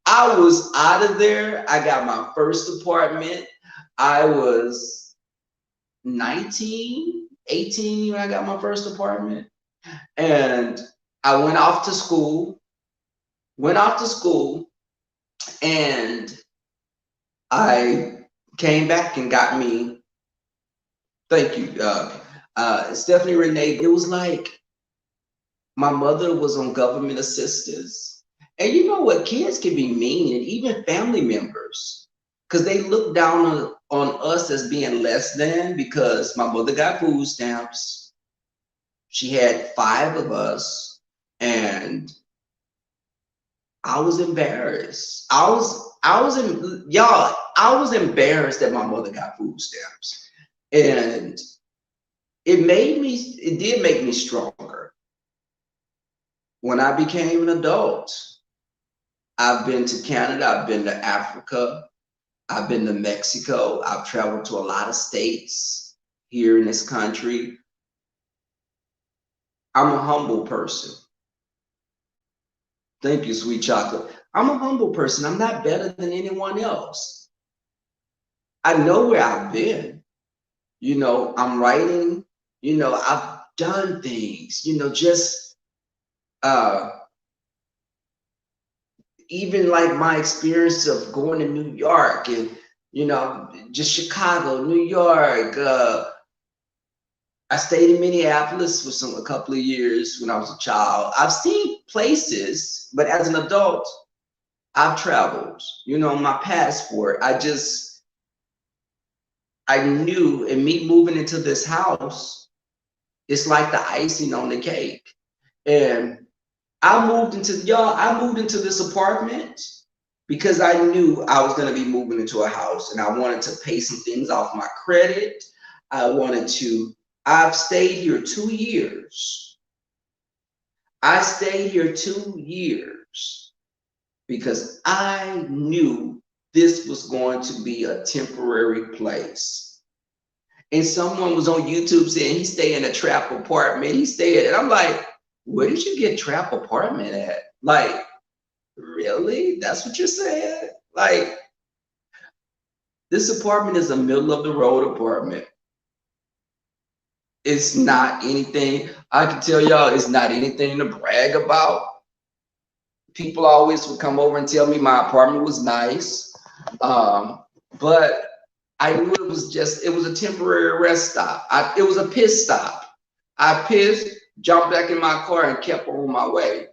I was out of there. I got my first apartment. I was 19, 18 when I got my first apartment. And I went off to school, and I came back and got me, thank you, Stephanie Renee. It was like my mother was on government assistance. And you know what? Kids can be mean, and even family members, because they look down on us as being less than, because my mother got food stamps. She had 5 of us, and I was embarrassed. I was embarrassed that my mother got food stamps. And it did make me stronger. When I became an adult, I've been to Canada, I've been to Africa, I've been to Mexico, I've traveled to a lot of states here in this country. I'm a humble person. Thank you, sweet chocolate. I'm a humble person. I'm not better than anyone else. I know where I've been. You know, I'm writing, you know, I've done things, you know, just even like my experience of going to New York and, you know, just Chicago, New York. I stayed in Minneapolis for a couple of years when I was a child. I've seen places, but as an adult, I've traveled. You know, my passport, I knew, and me moving into this house, it's like the icing on the cake. And I moved into this apartment because I knew I was going to be moving into a house, and I wanted to pay some things off my credit. I've stayed here 2 years. I stayed here 2 years because I knew this was going to be a temporary place. And someone was on YouTube saying he stayed in a trap apartment. And I'm like, where did you get trap apartment at? Like, really? That's what you're saying? Like, this apartment is a middle of the road apartment. It's not anything, I can tell y'all, it's not anything to brag about. People always would come over and tell me my apartment was nice. But I knew it was a temporary rest stop. It was a piss stop. I pissed, jumped back in my car, and kept on my way.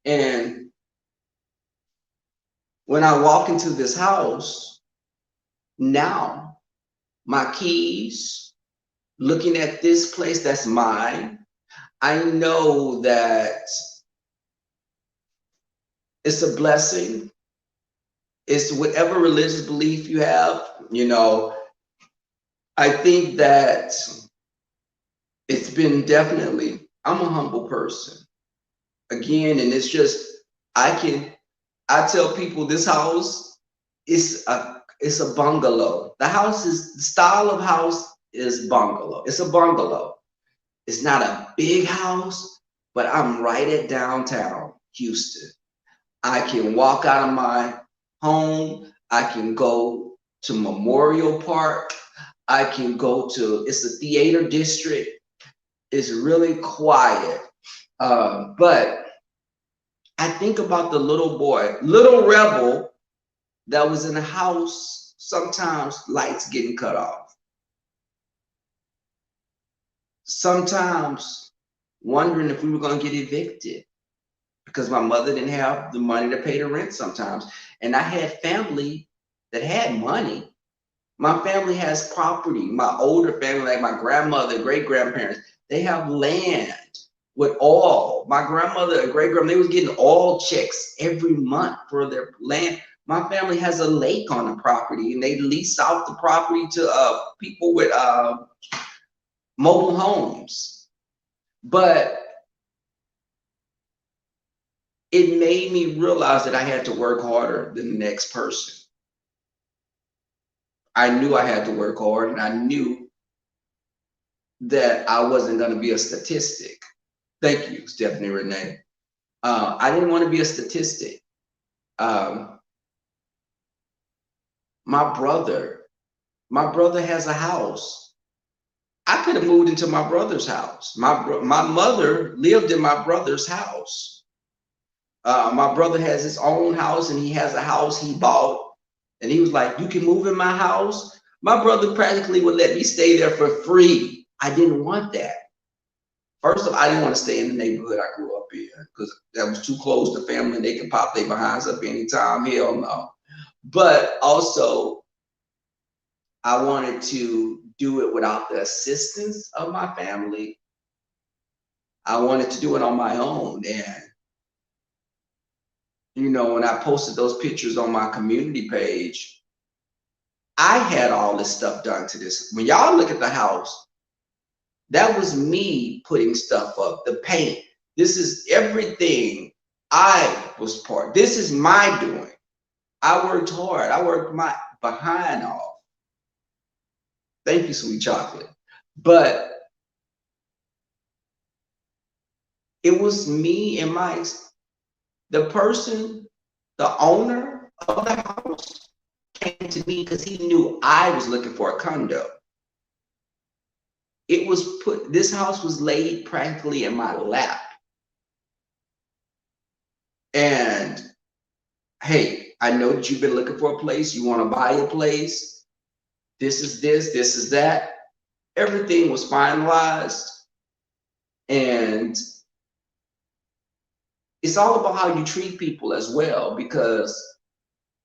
And when I walk into this house, now my keys, looking at this place that's mine, I know that it's a blessing. It's whatever religious belief you have, you know. I think that it's been definitely, I'm a humble person. Again, and it's just, I tell people this house is a bungalow. The style of house is bungalow. It's a bungalow. It's not a big house, but I'm right at downtown Houston. I can walk out of my home. I can go to Memorial Park. I can go to, it's a theater district. It's really quiet. But I think about the little boy, little rebel that was in the house, sometimes lights getting cut off. Sometimes wondering if we were going to get evicted because my mother didn't have the money to pay the rent sometimes. And I had family that had money. My family has property. My older family, like my grandmother, great grandparents, they have land with oil. My grandmother and great grandmother, they was getting oil checks every month for their land. My family has a lake on the property, and they lease out the property to people with mobile homes. But it made me realize that I had to work harder than the next person. I knew I had to work hard, and I knew that I wasn't going to be a statistic. Thank you, Stephanie Renee. I didn't want to be a statistic. My brother has a house. I could have moved into my brother's house. My mother lived in my brother's house. My brother has his own house, and he has a house he bought. And he was like, you can move in my house. My brother practically would let me stay there for free. I didn't want that. First of all, I didn't want to stay in the neighborhood I grew up in because that was too close to family and they could pop their behinds up anytime. Hell no. But also, I wanted to do it without the assistance of my family. I wanted to do it on my own. And, you know, when I posted those pictures on my community page, I had all this stuff done to this. When y'all look at the house, that was me putting stuff up, the paint. This is everything I was part. This is my doing. I worked hard. I worked my behind off. Thank you, sweet chocolate. But it was me and the person, the owner of the house came to me because he knew I was looking for a condo. It was this house was laid practically in my lap. And hey, I know that you've been looking for a place. You want to buy a place. This is that. Everything was finalized. And it's all about how you treat people as well. Because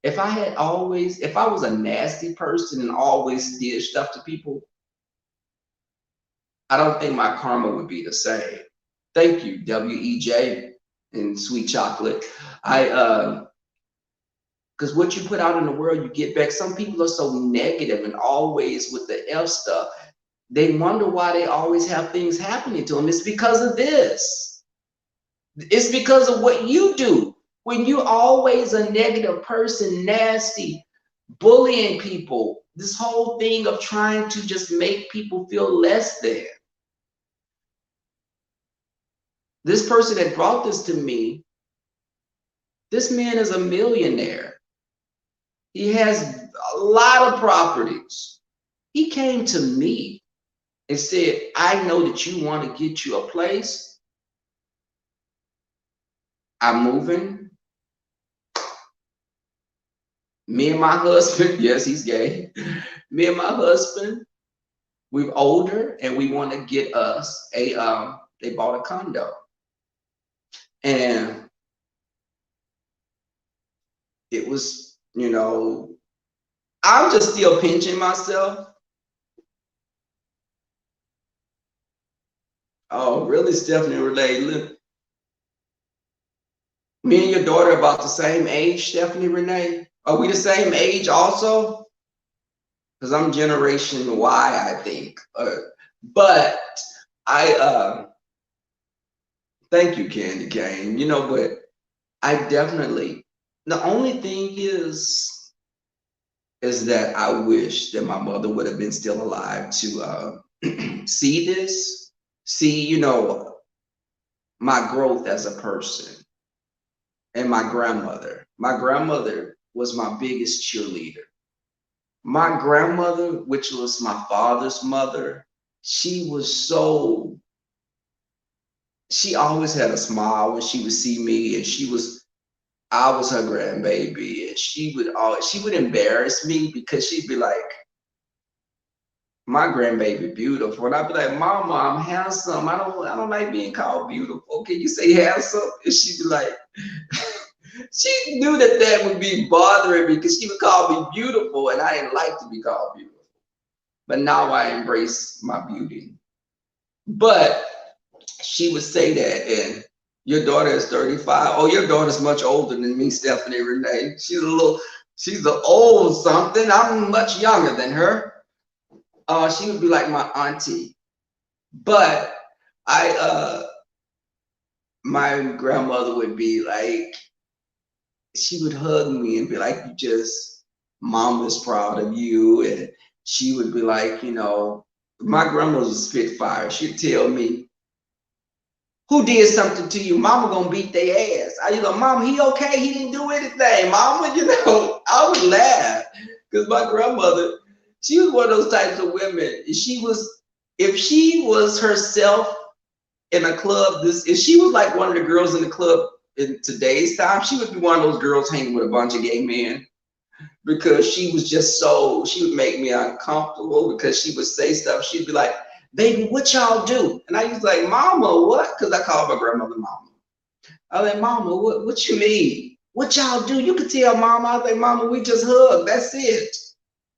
if I was a nasty person and always did stuff to people, I don't think my karma would be the same. Thank you, WEJ and sweet chocolate. Because what you put out in the world, you get back. Some people are so negative and always with the F stuff. They wonder why they always have things happening to them. It's because of this. It's because of what you do. When you're always a negative person, nasty, bullying people, this whole thing of trying to just make people feel less than. This person that brought this to me, this man is a millionaire. He has a lot of properties. He came to me and said, I know that you want to get you a place. I'm moving. Me and my husband, yes, he's gay. Me and my husband, we're older and we want to get us they bought a condo. And it was, you know, I'm just still pinching myself. Oh, really, Stephanie Renee? Look, me and your daughter about the same age, Stephanie Renee? Are we the same age also? Because I'm Generation Y, I think. But thank you, Candy Cane. You know, but I definitely, the only thing is that I wish that my mother would have been still alive to see this, see, you know, my growth as a person. And my grandmother was my biggest cheerleader. My grandmother, which was my father's mother, she was so, she always had a smile when she would see me, and I was her grandbaby, and she would embarrass me because she'd be like, my grandbaby beautiful. And I'd be like, Mama, I'm handsome. I don't like being called beautiful. Can you say handsome? And she'd be like, she knew that that would be bothering me because she would call me beautiful, and I didn't like to be called beautiful. But now I embrace my beauty. But she would say that, and your daughter is 35. Oh, your daughter's much older than me, Stephanie Renee. She's an old something. I'm much younger than her. She would be like my auntie. But my grandmother would be like, she would hug me and be like, Mom is proud of you. And she would be like, my grandma was a spitfire. She'd tell me, who did something to you? Mama gonna beat their ass. I go, Mom, he okay? He didn't do anything. Mama, I would laugh because my grandmother, she was one of those types of women. If she was herself in a club, if she was like one of the girls in the club in today's time, she would be one of those girls hanging with a bunch of gay men because she was just she would make me uncomfortable because she would say stuff. She'd be like, baby, what y'all do? And I used to like, Mama, what? Because I called my grandmother Mama. I was like, Mama, what you mean? What y'all do? You could tell Mama. I was like, Mama, we just hug. That's it.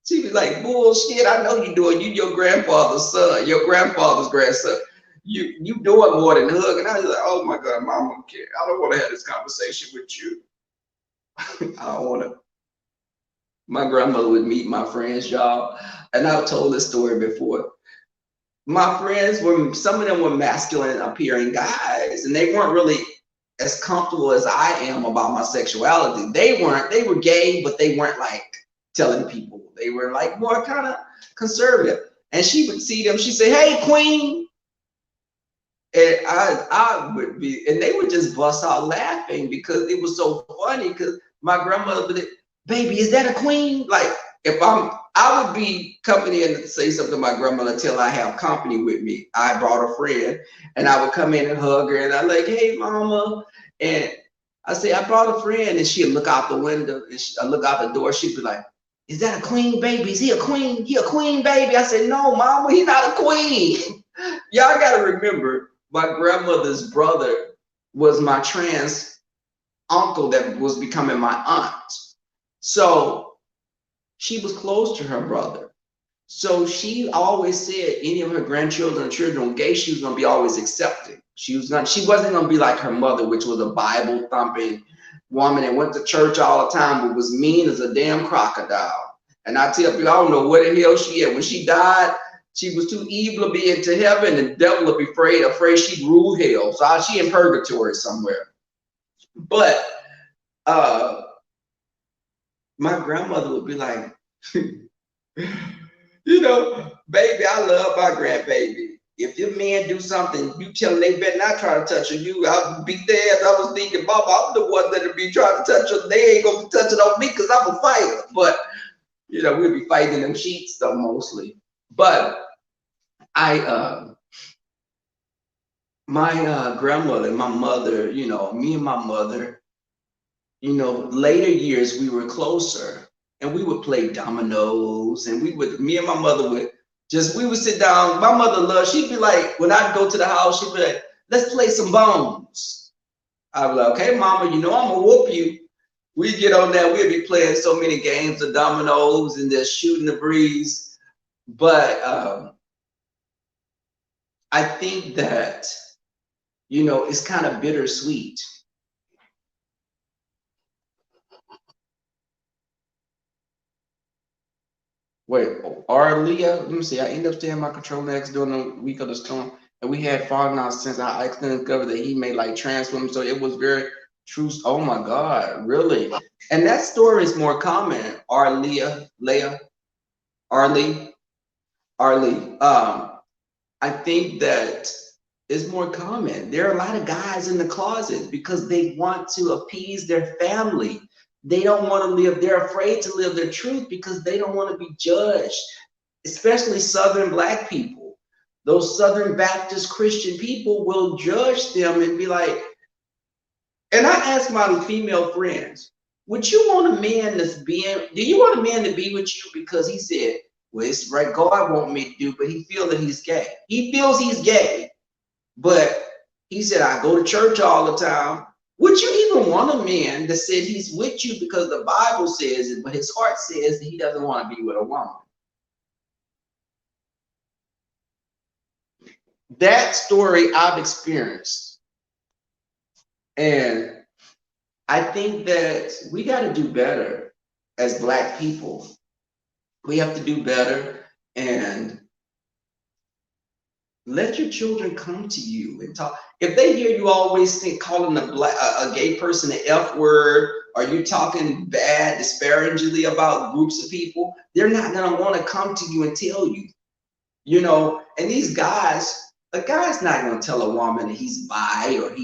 She'd be like, bullshit, I know you doing. You your grandfather's son, your grandfather's grandson. You doing more than hug. And I was like, oh my God, Mama, I don't want to have this conversation with you. I don't want to. My grandmother would meet my friends, y'all. And I've told this story before. My friends some of them were masculine appearing guys, and they weren't really as comfortable as I am about my sexuality. They were gay, but they weren't like telling people. They were like more kind of conservative. And she would see them, she'd say, hey, Queen. And I would be, and they would just bust out laughing because it was so funny because my grandmother would, baby, is that a queen? Like I would be coming in and say something to my grandmother until I have company with me. I brought a friend and I would come in and hug her and I'm like, hey, Mama. And I say, I brought a friend, and she'd look out the window and I look out the door. She'd be like, is that a queen, baby? Is he a queen? He a queen, baby? I said, no, Mama, he's not a queen. Y'all got to remember, my grandmother's brother was my trans uncle that was becoming my aunt. So she was close to her brother. So she always said any of her grandchildren or children were gay, she was going to be always accepting. She wasn't going to be like her mother, which was a Bible thumping woman that went to church all the time, but was mean as a damn crocodile. And I tell people, I don't know where the hell she at. When she died, she was too evil to be into heaven, and the devil would be afraid she'd rule hell. So she in purgatory somewhere. But my grandmother would be like, baby, I love my grandbaby. If your men do something, you tell them they better not try to touch you. I'll beat their ass. I was thinking, Mama, I'm the one that'll be trying to touch them. They ain't gonna be touching on me because I'm a fighter. But we'll be fighting them sheets though mostly. But my grandmother, my mother, me and my mother, later years we were closer, and we would play dominoes, and me and my mother we would sit down. My mother she'd be like, when I'd go to the house, she'd be like, let's play some bones. I'd be like, okay, Mama, I'm gonna whoop you. We'd get on that, we'd be playing so many games of dominoes and just shooting the breeze. But I think that, it's kind of bittersweet. Wait, Arlia, let me see. I ended up staying in my control next during the week of the storm, and we had fallen out since I accidentally discovered that he made like trans women. So it was very true. Oh my God, really? And that story is more common. Arlie. I think that is more common. There are a lot of guys in the closet because they want to appease their family. They don't want to live, they're afraid to live their truth because they don't want to be judged, especially Southern Black people. Those Southern Baptist Christian people will judge them and be like, and I ask my female friends, would you want a man that's being, do you want a man to be with you because he said, well, it's right, God want me to do, but he feels that he's gay. He feels he's gay, but he said, I go to church all the time. Would you even want a man that said he's with you because the Bible says it, but his heart says that he doesn't want to be with a woman? That story I've experienced. And I think that we got to do better as Black people. We have to do better and let your children come to you and talk. If they hear you always think calling a gay person the F word, or you talking bad, disparagingly about groups of people, they're not gonna want to come to you and tell you. You know, and these guys, a guy's not gonna tell a woman that he's bi or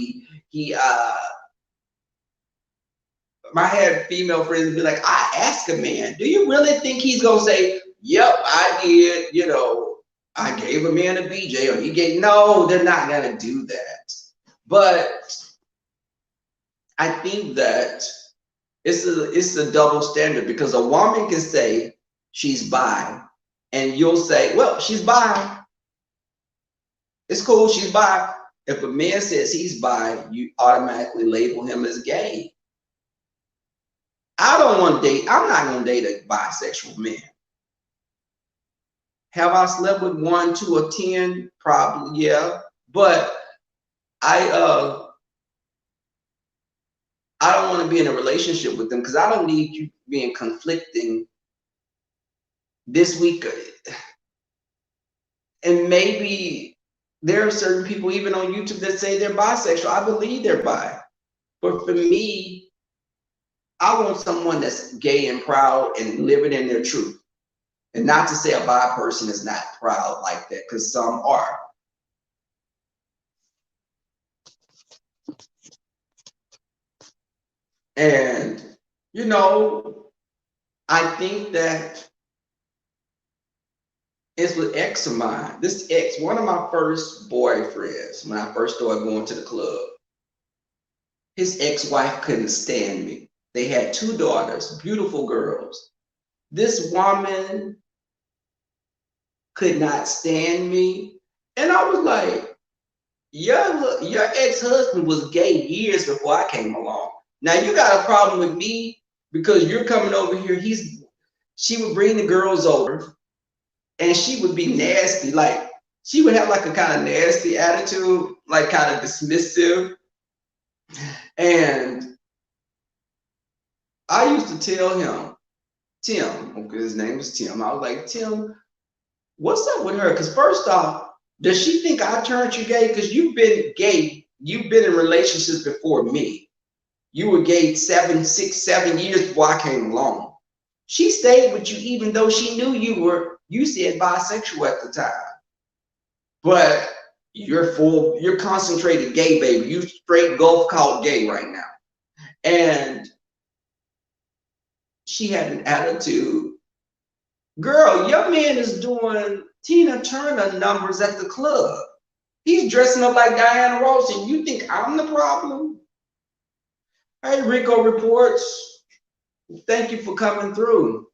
I had female friends be like, I ask a man, do you really think he's gonna say, yep, I did, you know, I gave a man a BJ or he gave, no, they're not gonna do that. But I think that it's a double standard because a woman can say she's bi and you'll say, well, she's bi. It's cool, she's bi. If a man says he's bi, you automatically label him as gay. I don't want to date, I'm not going to date a bisexual man. Have I slept with 1, 2, or 10? Probably, yeah. But I don't want to be in a relationship with them because I don't need you being conflicting this week. And maybe there are certain people even on YouTube that say they're bisexual. I believe they're bi. But for me, I want someone that's gay and proud and living in their truth. And not to say a bi person is not proud like that, because some are. And, you know, I think that it's with ex of mine. This ex, one of my first boyfriends, when I first started going to the club, his ex-wife couldn't stand me. They had 2 daughters, beautiful girls. This woman could not stand me. And I was like, your ex-husband was gay years before I came along. Now you got a problem with me because you're coming over here. She would bring the girls over and she would be nasty. Like she would have like a kind of nasty attitude, like kind of dismissive. And I used to tell him, Tim, okay, his name was Tim. I was like, Tim, what's up with her? Because first off, does she think I turned you gay? Because you've been gay. You've been in relationships before me. You were gay 7, 6, 7 years before I came along. She stayed with you even though she knew you said bisexual at the time. But you're concentrated gay, baby. You straight Gulf called gay right now. And she had an attitude. Girl, your man is doing Tina Turner numbers at the club. He's dressing up like Diana Ross, and you think I'm the problem? Hey, Rico Reports. Thank you for coming through.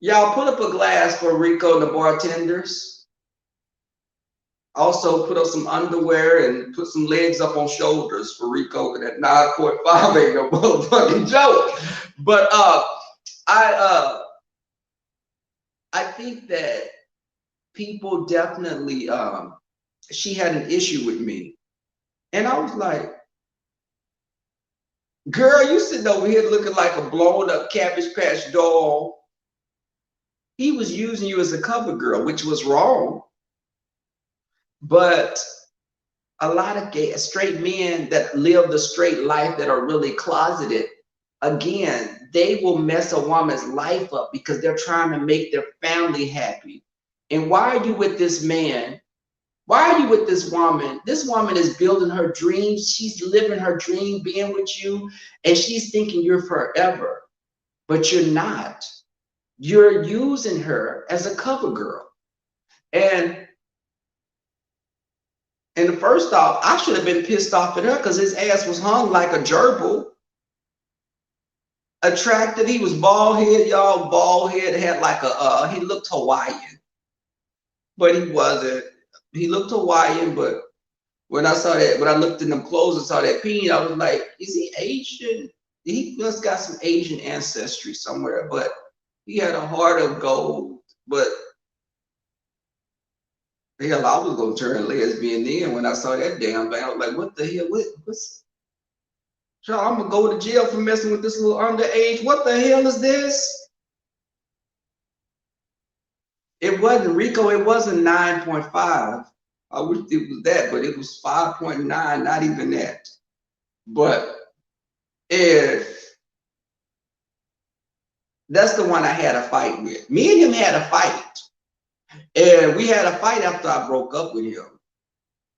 Y'all put up a glass for Rico and the bartenders. Also put up some underwear and put some legs up on shoulders for Rico. That 9-court 5 ain't no motherfucking joke. But I think that people definitely, she had an issue with me. And I was like, girl, you sitting over here looking like a blown up Cabbage Patch doll. He was using you as a cover girl, which was wrong. But a lot of straight men that live the straight life that are really closeted, again, they will mess a woman's life up because they're trying to make their family happy. And why are you with this man Why are you with this woman? This woman is building her dreams. She's living her dream being with you, and she's thinking you're forever, but you're not. You're using her as a cover girl. And and first off, I should have been pissed off at her because his ass was hung like a gerbil. Attractive. He was bald head, y'all. Bald head, had like a he looked Hawaiian, but he wasn't. He looked Hawaiian, but when I saw that, when I looked in them clothes and saw that peen, I was like, is he Asian? He must got some Asian ancestry somewhere, but he had a heart of gold. But hell, I was gonna turn lesbian then when I saw that damn thing. I was like, what the hell? What's so I'm gonna go to jail for messing with this little underage. What the hell is this? It wasn't Rico, it wasn't 9.5. I wish it was that, but it was 5.9, not even that. But if that's the one I had a fight with. Me and him had a fight. And we had a fight after I broke up with him.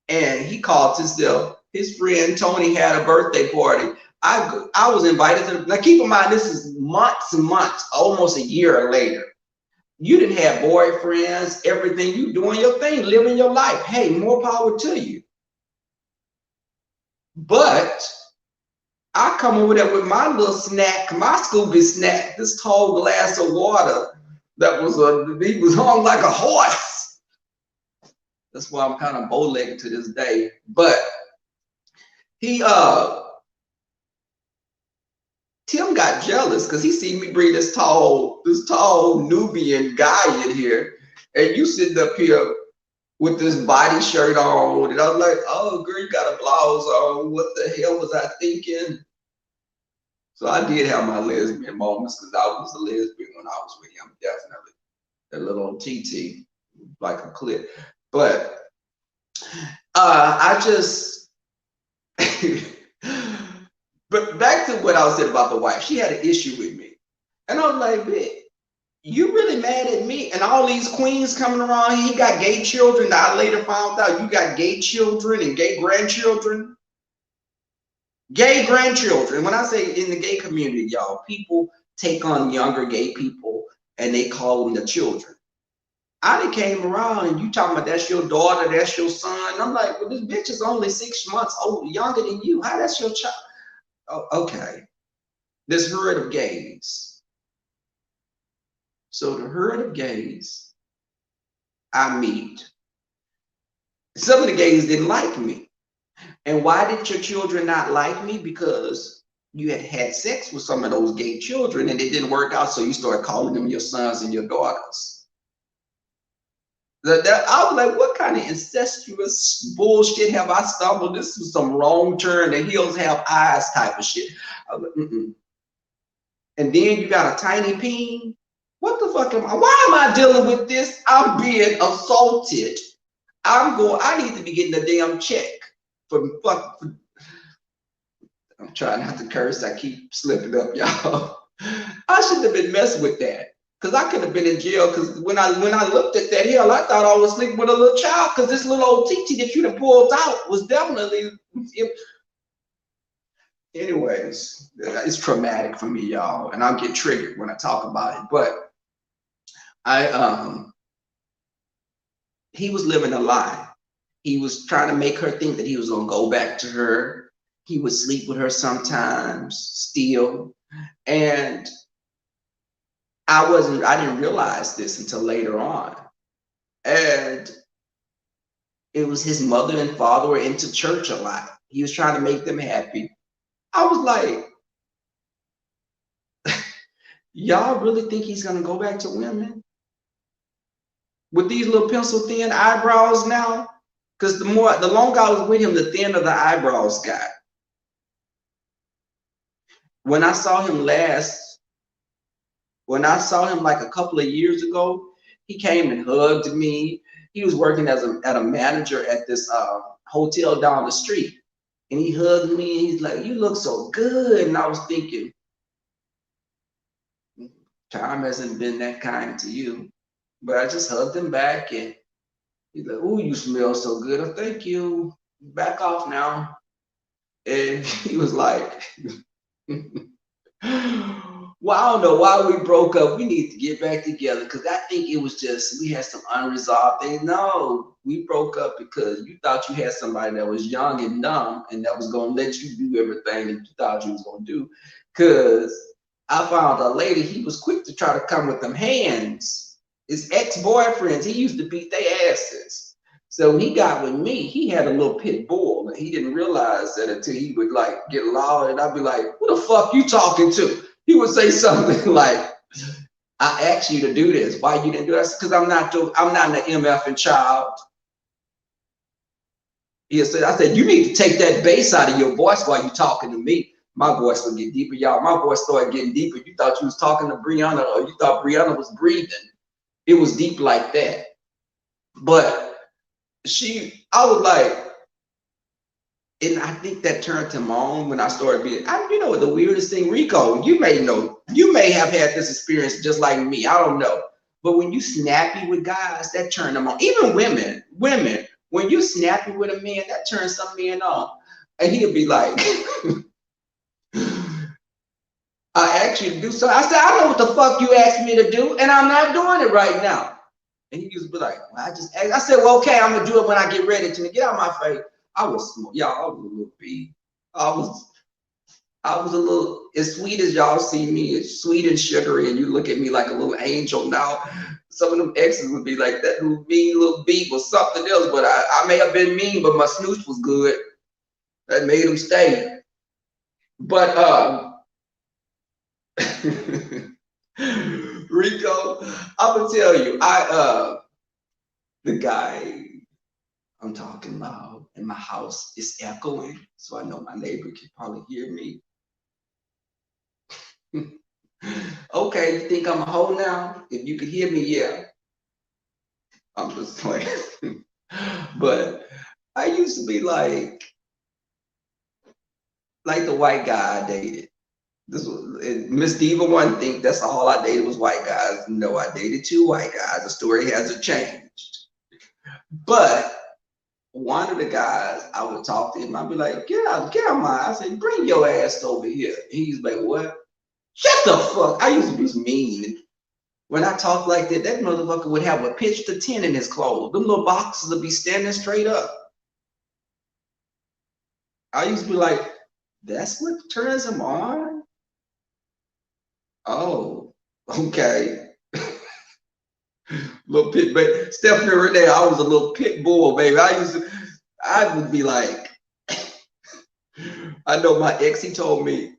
And he called himself, his friend Tony had a birthday party. I was invited to, now keep in mind, this is months and months, almost a year later. You didn't have boyfriends, everything. You doing your thing, living your life. Hey, more power to you. But I come over there with my little snack, my Scooby snack, this tall glass of water that was he was hung like a horse. That's why I'm kind of bow-legged to this day. But he Tim got jealous because he seen me bring this tall Nubian guy in here, and you sitting up here with this body shirt on, and I was like, oh girl, you got a blouse on. What the hell was I thinking? So I did have my lesbian moments because I was a lesbian when I was with him, definitely. That little TT, like a clip. But I just but back to what I was saying about the wife. She had an issue with me. And I was like, bitch, you really mad at me? And all these queens coming around here, he got gay children. I later found out you got gay children and gay grandchildren. Gay grandchildren. When I say in the gay community, y'all, people take on younger gay people and they call them the children. I done came around and you talking about that's your daughter, that's your son. And I'm like, well, this bitch is only 6 months old, younger than you. How that's your child? Oh, okay. This herd of gays. So the herd of gays I meet, some of the gays didn't like me. And why did your children not like me? Because you had had sex with some of those gay children and it didn't work out. So you started calling them your sons and your daughters. I was like, what kind of incestuous bullshit have I stumbled? This is some wrong turn. The heels have eyes type of shit. I was like, and then you got a tiny peen. What the fuck am I? Why am I dealing with this? I'm being assaulted. I need to be getting a damn check for fuck. I'm trying not to curse. I keep slipping up, y'all. I shouldn't have been messing with that. Because I could have been in jail. Because when I looked at that hell, I thought I was sleeping with a little child. Because this little old TT that you done pulled out was definitely. Anyways, it's traumatic for me, y'all, and I'll get triggered when I talk about it. But he was living a lie. He was trying to make her think that he was gonna go back to her. He would sleep with her sometimes, still, and I didn't realize this until later on. And it was his mother and father were into church a lot. He was trying to make them happy. I was like, y'all really think he's gonna go back to women with these little pencil thin eyebrows now? Because the longer I was with him, the thinner the eyebrows got. When I saw him like a couple of years ago, he came and hugged me. He was working as a manager at this hotel down the street. And he hugged me and he's like, you look so good. And I was thinking, time hasn't been that kind to you. But I just hugged him back and He's like, "Ooh, you smell so good." Oh, thank you. Back off now. And he was like, well, I don't know why we broke up. We need to get back together because I think it was just we had some unresolved things. No, we broke up because you thought you had somebody that was young and dumb and that was gonna let you do everything that you thought you was gonna do. Cause I found a lady, he was quick to try to come with them hands. His ex-boyfriends, he used to beat their asses. So when he got with me, he had a little pit bull, and he didn't realize that until he would like get loud, and I'd be like, "Who the fuck you talking to?" He would say something like, "I asked you to do this. Why you didn't do that?" Because I'm not an MF child. He said, "I said you need to take that bass out of your voice while you talking to me." My voice would get deeper, y'all. My voice started getting deeper. You thought you was talking to Brianna, or you thought Brianna was breathing. It was deep like that. But I was like, and I think that turned him on when I started being, you know, the weirdest thing, Rico, you may know, you may have had this experience just like me. I don't know. But when you snappy with guys, that turned them on. Even women, when you snappy with a man, that turns some men on. And he'll be like, I asked you to do something. I said, I know what the fuck you asked me to do, and I'm not doing it right now. And he used to be like, well, I just asked. I said, well, okay, I'm gonna do it when I get ready to get out of my face. I was small, y'all. I was a little big. I was, I was a little as sweet as y'all see me, as sweet and sugary, and you look at me like a little angel. Now, some of them exes would be like that little mean little beat was something else, but I may have been mean, but my snooch was good. That made them stay. But Rico, I'm gonna tell you, the guy I'm talking about in my house is echoing, so I know my neighbor can probably hear me. Okay, you think I'm a hoe now? If you could hear me, yeah. I'm just playing. But I used to be like the white guy I dated. This was Miss Diva one think that's all I dated was white guys. No, I dated two white guys. The story hasn't changed. But one of the guys I would talk to him, I'd be like, get out my. I said, bring your ass over here. He's like, what? Shut the fuck. I used to be mean. When I talk like that, that motherfucker would have a pitch to 10 in his clothes. Them little boxes would be standing straight up. I used to be like, that's what turns him on? Oh, okay. Little pit, but Stephanie Renee, I was a little pit bull, baby. I would be like, I know my ex, he told me,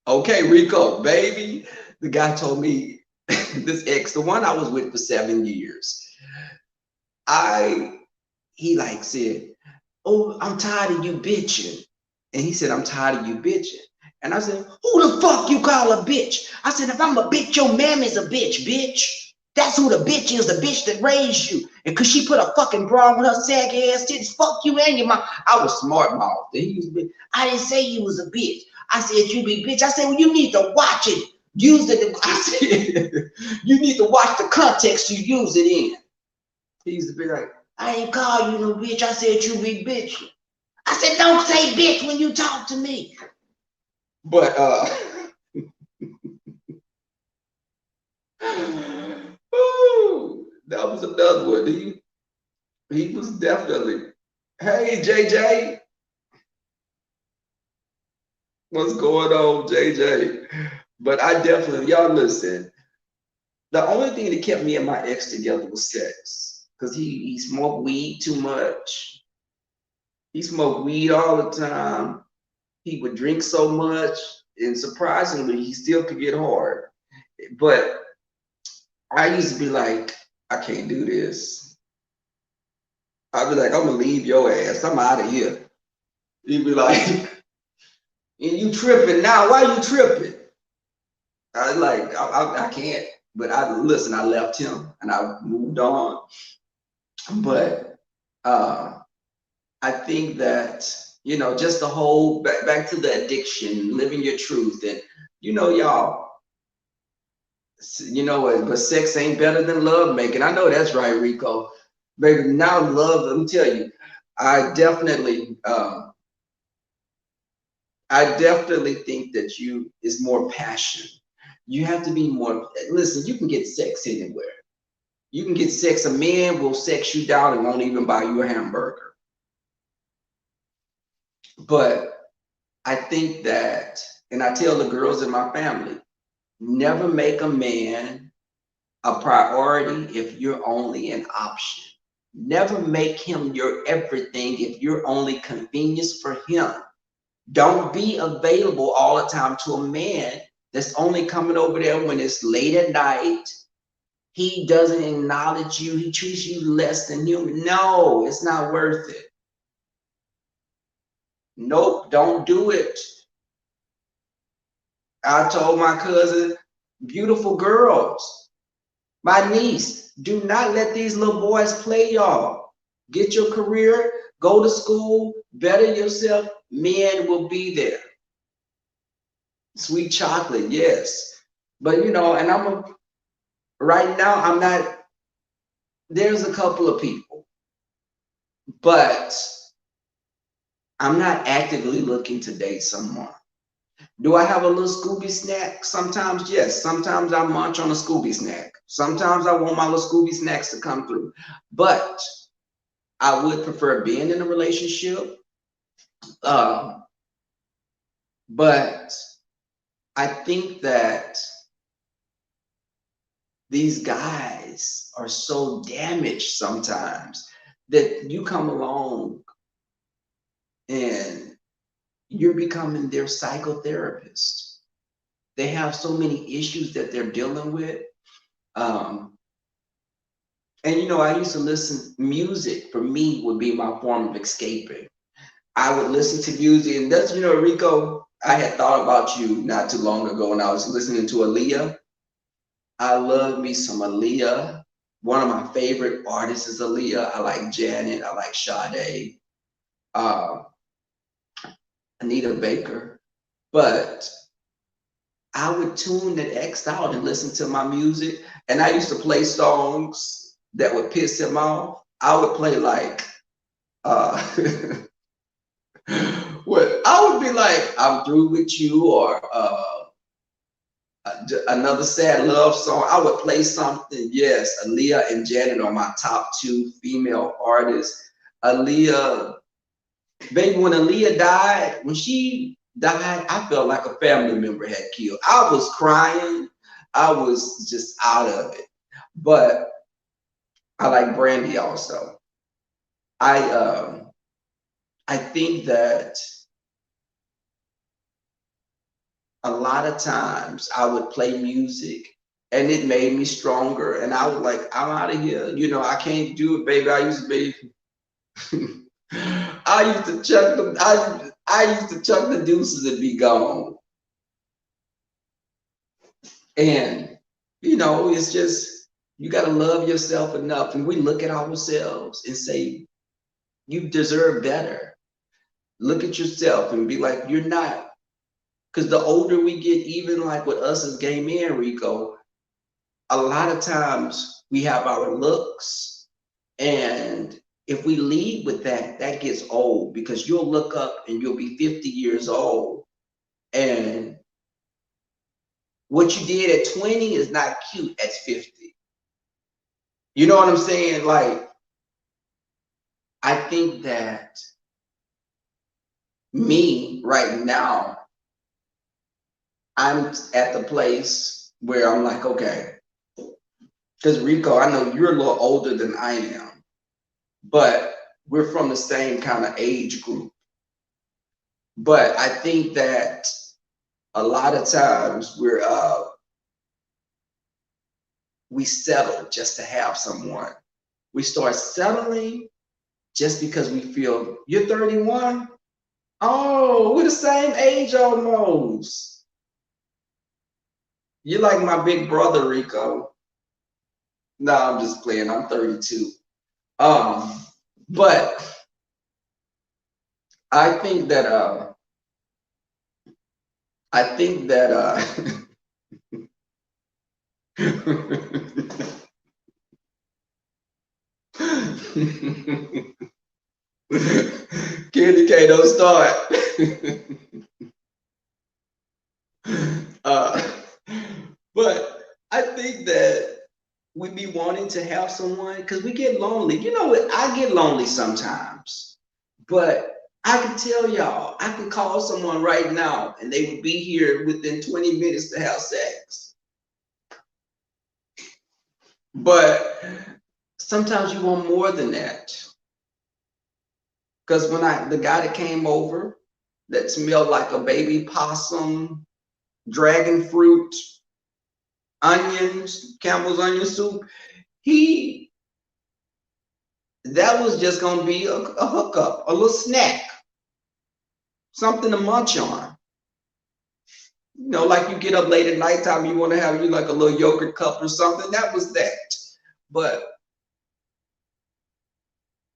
okay, Rico, baby. The guy told me, this ex, the one I was with for 7 years, he like said, oh, I'm tired of you bitching. And he said, I'm tired of you bitching. And I said, who the fuck you call a bitch? I said, if I'm a bitch, your mammy's a bitch. That's who the bitch is, the bitch that raised you. And cause she put a fucking bra on her saggy ass titties, fuck you and your mom. I was smart mouth. I didn't say you was a bitch. I said, you be bitch. I said, well, you need to watch it. Use it. I said, you need to watch the context you use it in. He used to be like, I ain't call you no bitch. I said, you be bitch. I said, don't say bitch when you talk to me. But that was another one. He was definitely, hey JJ, what's going on, JJ? But I definitely, y'all listen. The only thing that kept me and my ex together was sex, because he smoked weed too much. He smoked weed all the time. He would drink so much, and surprisingly, he still could get hard. But I used to be like, I can't do this. I'd be like, I'm gonna leave your ass. I'm out of here. He'd be like, and you tripping now? Why you tripping? I like, I can't. But I listen. I left him and I moved on. But I think that just the whole back to the addiction, living your truth, and y'all. But sex ain't better than love making. I know that's right, Rico. baby. Now love, let me tell you, I definitely, I definitely think that you is more passion. You have to be more. Listen, you can get sex anywhere. You can get sex. A man will sex you down and won't even buy you a hamburger. But I think that, and I tell the girls in my family, never make a man a priority if you're only an option. Never make him your everything if you're only convenience for him. Don't be available all the time to a man that's only coming over there when it's late at night. He doesn't acknowledge you. He treats you less than human. No, it's not worth it. Nope, don't do it. I told my cousin, beautiful girls, my niece, do not let these little boys play y'all. Get your career, go to school, better yourself. Men will be there. Sweet chocolate, yes. But you know, and right now, I'm not, there's a couple of people, but I'm not actively looking to date someone. Do I have a little Scooby snack? Sometimes, yes. Sometimes I munch on a Scooby snack. Sometimes I want my little Scooby snacks to come through. But I would prefer being in a relationship. Um, but I think that these guys are so damaged sometimes that you come along and you're becoming their psychotherapist. They have so many issues that they're dealing with. Um, and you know, I used to listen, music for me would be my form of escaping. I would listen to music, and that's, you know, Rico, I had thought about you not too long ago when I was listening to Aaliyah. I love me some Aaliyah. One of my favorite artists is Aaliyah. I like Janet, I like Sade, uh, Anita Baker. But I would tune the X out and listen to my music. And I used to play songs that would piss him off. I would play like, uh, what I would be like, I'm through with you, or another sad love song. I would play something. Yes, Aaliyah and Janet are my top two female artists. Aaliyah, baby, when Aaliyah died, when she died, I felt like a family member had killed. I was crying. I was just out of it. But I like Brandy also. I I think that a lot of times I would play music and it made me stronger. And I was like, I'm out of here. You know, I can't do it, baby. I used to be, I used to chuck them, I used to chuck the deuces and be gone. And, you know, it's just, you got to love yourself enough. And we look at ourselves and say, you deserve better. Look at yourself and be like, you're not. Because the older we get, even like with us as gay men, Rico, a lot of times we have our looks, and if we lead with that, that gets old, because you'll look up and you'll be 50 years old, and what you did at 20 is not cute at 50. You know what I'm saying? Like, I think that me right now, I'm at the place where I'm like, okay, because Rico, I know you're a little older than I am, but we're from the same kind of age group. But I think that a lot of times we settle just to have someone. We start settling just because we feel, you're 31. Oh, we're the same age almost. You're like my big brother, Rico. No, I'm just playing. I'm 32. Um, but I think that I think that Candy K, don't start. uh, but I think that we be wanting to have someone because we get lonely. You know what? I get lonely sometimes, but I can tell y'all, I can call someone right now and they would be here within 20 minutes to have sex. But sometimes you want more than that. Because when the guy that came over that smelled like a baby possum, dragon fruit, onions, Campbell's onion soup, that was just gonna be a hookup, a little snack, something to munch on. You know, like you get up late at nighttime, you want to have you like a little yogurt cup or something. That was that. But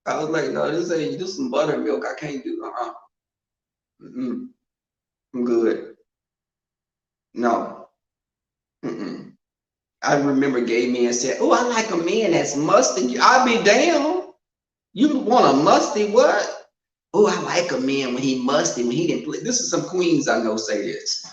I was like, no, this is some buttermilk. I can't do. I'm good. No. I remember gay men said, "Oh, I like a man that's musty." I'll be damn. You want a musty what? Oh, I like a man when he musty, when he didn't play. This is some queens I know say this.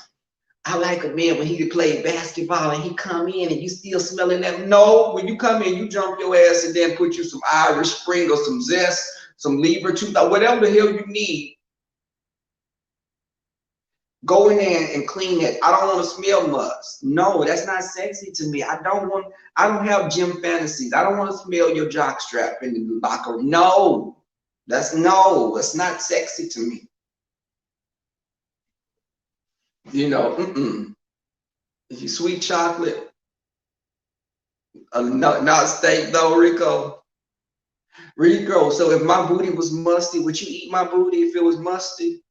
I like a man when he could play basketball and he come in and you still smelling that. No, when you come in, you jump your ass and then put you some Irish Spring or some Zest, some Lever, whatever the hell you need. Go in there and clean it. I don't want to smell must. No, that's not sexy to me. I don't have gym fantasies. I don't want to smell your jock strap in the locker room. No, it's not sexy to me. You know, if you sweet chocolate, not steak though, Rico. Rico, so if my booty was musty, would you eat my booty if it was musty?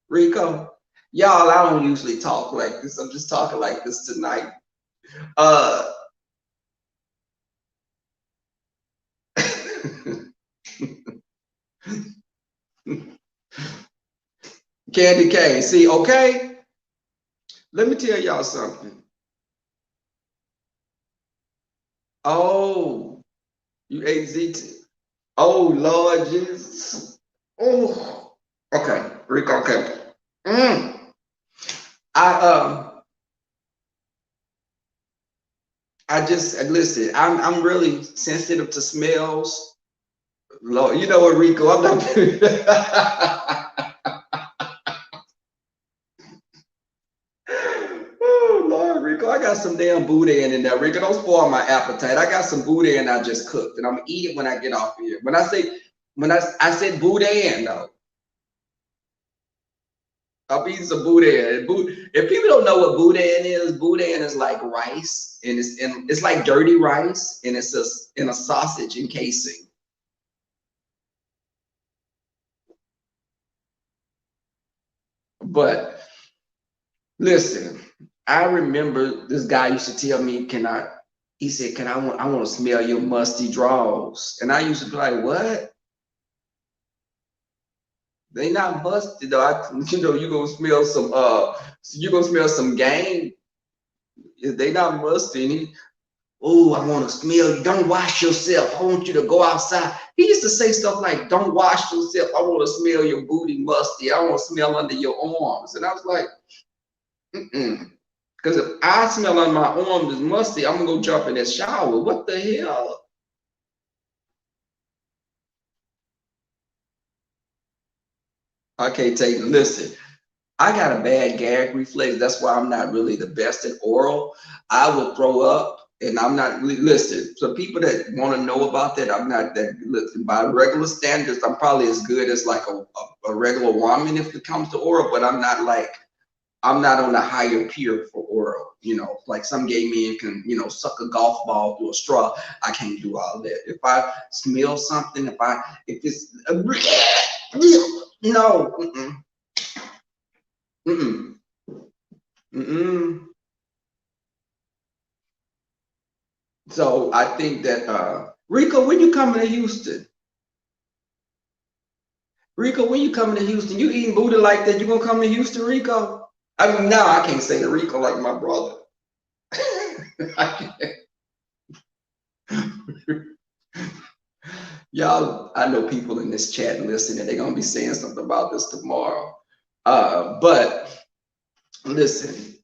Rico? Y'all, I don't usually talk like this. I'm just talking like this tonight. Candy cane. See, okay? Let me tell y'all something. Oh, you ate ZT. Oh, Lord Jesus. Oh, okay, Rico, okay. I just listen. I'm really sensitive to smells. Lord, you know what, Rico? I'm not. Oh Lord, Rico, I got some damn boudin in there. Rico, don't spoil my appetite. I got some boudin I just cooked, and I'm gonna eat it when I get off here. When I said boudin, though, I'm eating some boudin. If people don't know what boudin is like rice, and it's like dirty rice, and it's just in a sausage encasing. But listen, I remember this guy used to tell me, he said, I want to smell your musty drawers. And I used to be like, what? They not musty though. You're gonna smell some game. They not musty. And oh, I want to smell you. Don't wash yourself. I want you to go outside. He used to say stuff like, don't wash yourself. I want to smell your booty musty. I want to smell under your arms. And I was like, because if I smell on my arms is musty, I'm gonna go jump in that shower. What the hell? I can't take. Listen, I got a bad gag reflex. That's why I'm not really the best at oral. I will throw up, and I'm not. Listen, so people that want to know about that, I'm not that. Listen, by regular standards, I'm probably as good as like a regular woman if it comes to oral, but I'm not on a higher tier for oral. You know, like some gay men can, suck a golf ball through a straw. I can't do all that. If I smell something, if it's no, So I think that Rico, when you coming to Houston? Rico, when you coming to Houston? You eating booty like that? You gonna come to Houston, Rico? I mean, now I can't say to Rico like my brother. Y'all, I know people in this chat listening, they're gonna be saying something about this tomorrow. But listen,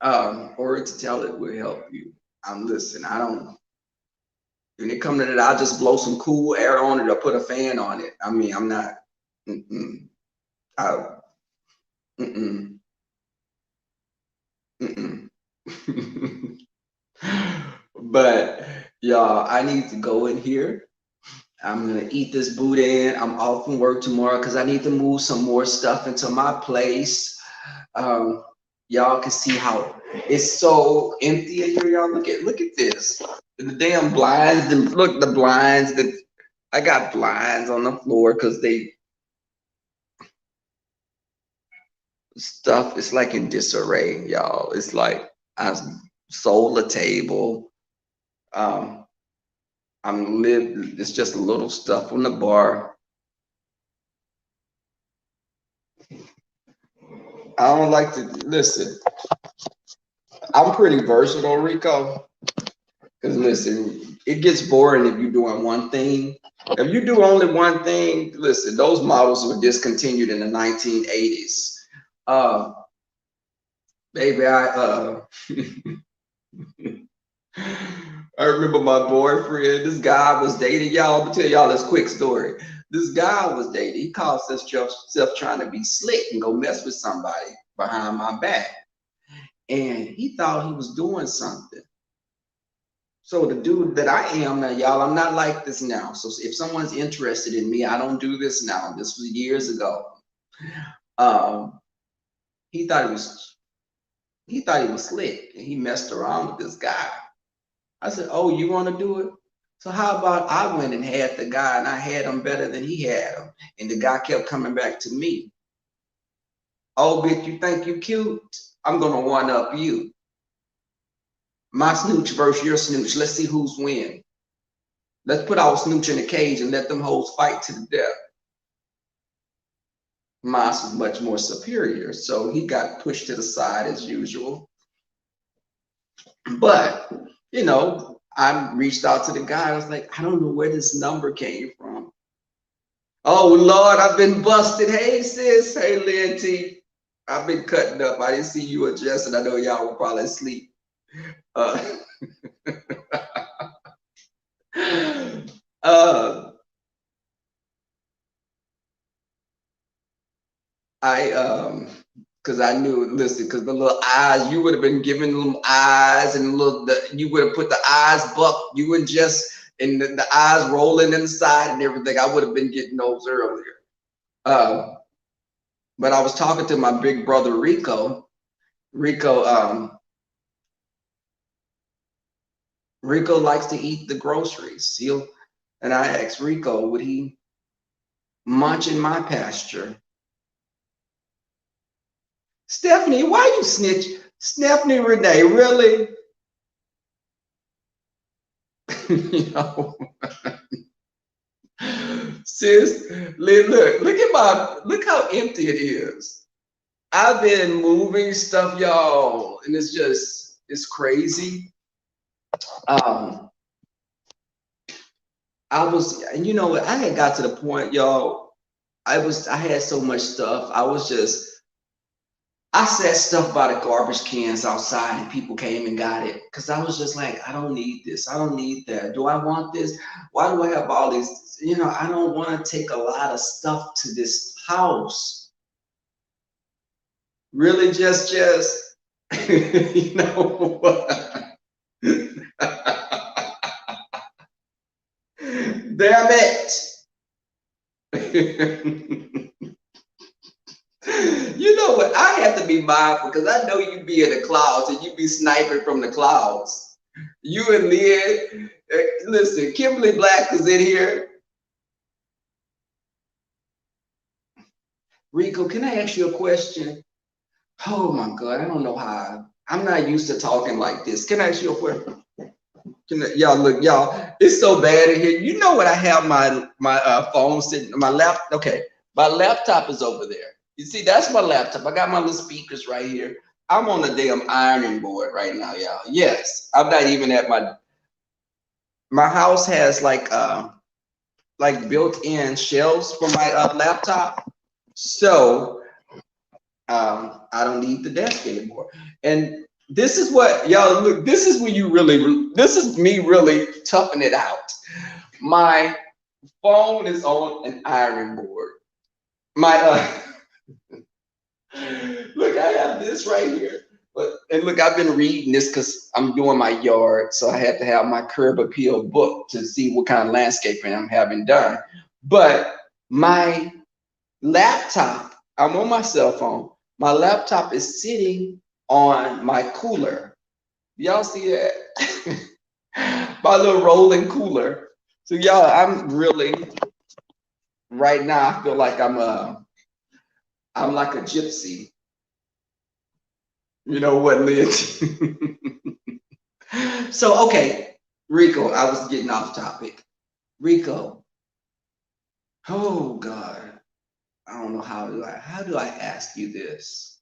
or to tell it will help you. Listen, I don't, when it comes to that, I'll just blow some cool air on it or put a fan on it. I mean, I'm not, mm-mm, I, mm-mm, mm-mm. But y'all, I need to go in here. I'm gonna eat this boudin. I'm off from work tomorrow because I need to move some more stuff into my place. Um, y'all can see how it's so empty in here. Y'all look at this. The damn blinds. Look, the blinds. That I got blinds on the floor because they stuff is like in disarray, y'all. It's like I sold a table. Um, I'm live. It's just a little stuff on the bar. I don't like to listen. I'm pretty versatile, Rico. Because listen, it gets boring if you're doing one thing. If you do only one thing, listen, those models were discontinued in the 1980s. Uh, baby, I remember my boyfriend. This guy was dating y'all. I'm gonna tell y'all this quick story. This guy was dating. He called himself trying to be slick and go mess with somebody behind my back, and he thought he was doing something. So the dude that I am now, y'all, I'm not like this now. So if someone's interested in me, I don't do this now. This was years ago. Um, he thought he thought he was slick, and he messed around with this guy. I said, "Oh, you want to do it? So how about I went and had the guy, and I had him better than he had him, and the guy kept coming back to me. Oh, bitch, you think you cute? I'm gonna one up you. My snooch versus your snooch. Let's see who's win. Let's put our snooch in a cage and let them hoes fight to the death." Moss was much more superior, so he got pushed to the side as usual. But I reached out to the guy. I was like, I don't know where this number came from. Oh Lord, I've been busted. Hey sis, hey Lynn T. I've been cutting up. I didn't see you adjusting. I know y'all were probably asleep. Uh, uh, because I knew, listen, because the little eyes, you would have been giving them eyes, and you would have put the eyes buck, you would just, and the eyes rolling inside and everything. I would have been getting those earlier. But I was talking to my big brother Rico. Rico likes to eat the groceries. And I asked Rico, would he munch in my pasture? Stephanie, why you snitch? Stephanie Renee, really? you know, sis, look how empty it is. I've been moving stuff, y'all, and it's crazy. Um, and you know what? I had got to the point, y'all. I had so much stuff. I set stuff by the garbage cans outside and people came and got it because I was just like, I don't need this. I don't need that. Do I want this? Why do I have all these? I don't want to take a lot of stuff to this house. Really, just, you know what? Damn it. You know what? I have to be mindful because I know you be in the clouds and you be sniping from the clouds. You and Lynn, listen, Kimberly Black is in here. Rico, can I ask you a question? Oh my God, I don't know how. I'm not used to talking like this. Can I ask you a question? Y'all look, y'all, it's so bad in here. You know what? I have my phone sitting, my laptop. Okay, my laptop is over there. You see, that's my laptop. I got my little speakers right here. I'm on the damn ironing board right now, y'all. Yes, I'm not even at my house has like like built-in shelves for my laptop. So I don't need the desk anymore. And this is what y'all look. This is when you really. This is me really toughing it out. My phone is on an iron board. My look, I have this right here. But and look, I've been reading this because I'm doing my yard, so I had to have my curb appeal book to see what kind of landscaping I'm having done. But my laptop, I'm on my cell phone. My laptop is sitting on my cooler. Y'all see that? My little rolling cooler. So y'all, I'm really right now. I feel like I'm like a gypsy. You know what, Liz? So okay, Rico, I was getting off topic. Rico, oh God, I don't know how do I ask you this?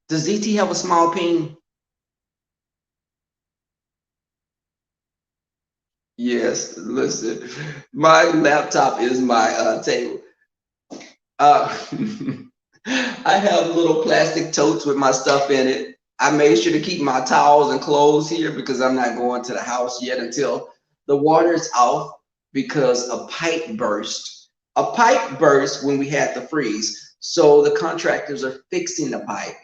Does ZT have a small peen? Yes, listen, my laptop is my table. Uh, I have little plastic totes with my stuff in it. I made sure to keep my towels and clothes here because I'm not going to the house yet until the water's off because a pipe burst. A pipe burst when we had the freeze. So the contractors are fixing the pipe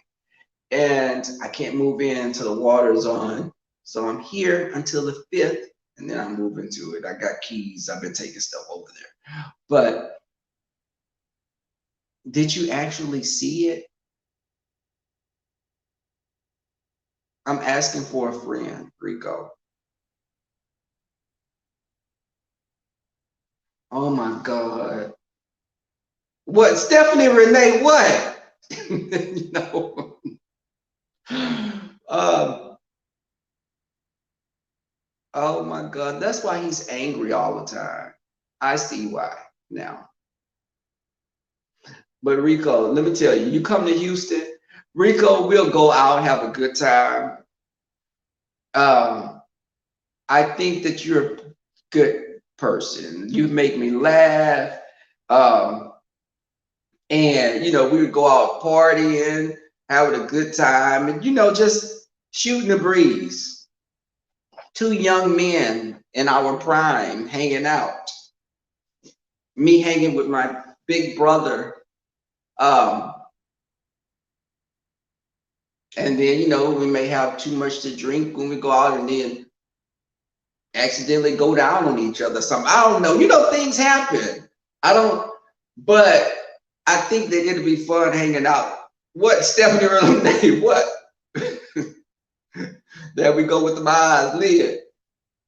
and I can't move in until the water's on. So I'm here until the 5th and then I'm moving to it. I got keys. I've been taking stuff over there. But did you actually see it? I'm asking for a friend, Rico. Oh my God. What, Stephanie Renee, what? You know, um, oh my God. That's why he's angry all the time. I see why now. But Rico, let me tell you, you come to Houston, Rico, we'll go out, have a good time. Um, I think that you're a good person. You make me laugh. Um, and we would go out partying, having a good time, and just shooting the breeze. Two young men in our prime hanging out. Me hanging with my big brother. Um, and then we may have too much to drink when we go out, and then accidentally go down on each other. Something I don't know. Things happen. I don't. But I think that it'll be fun hanging out. What, Stephanie Renee? What? There we go with my eyes, Leah.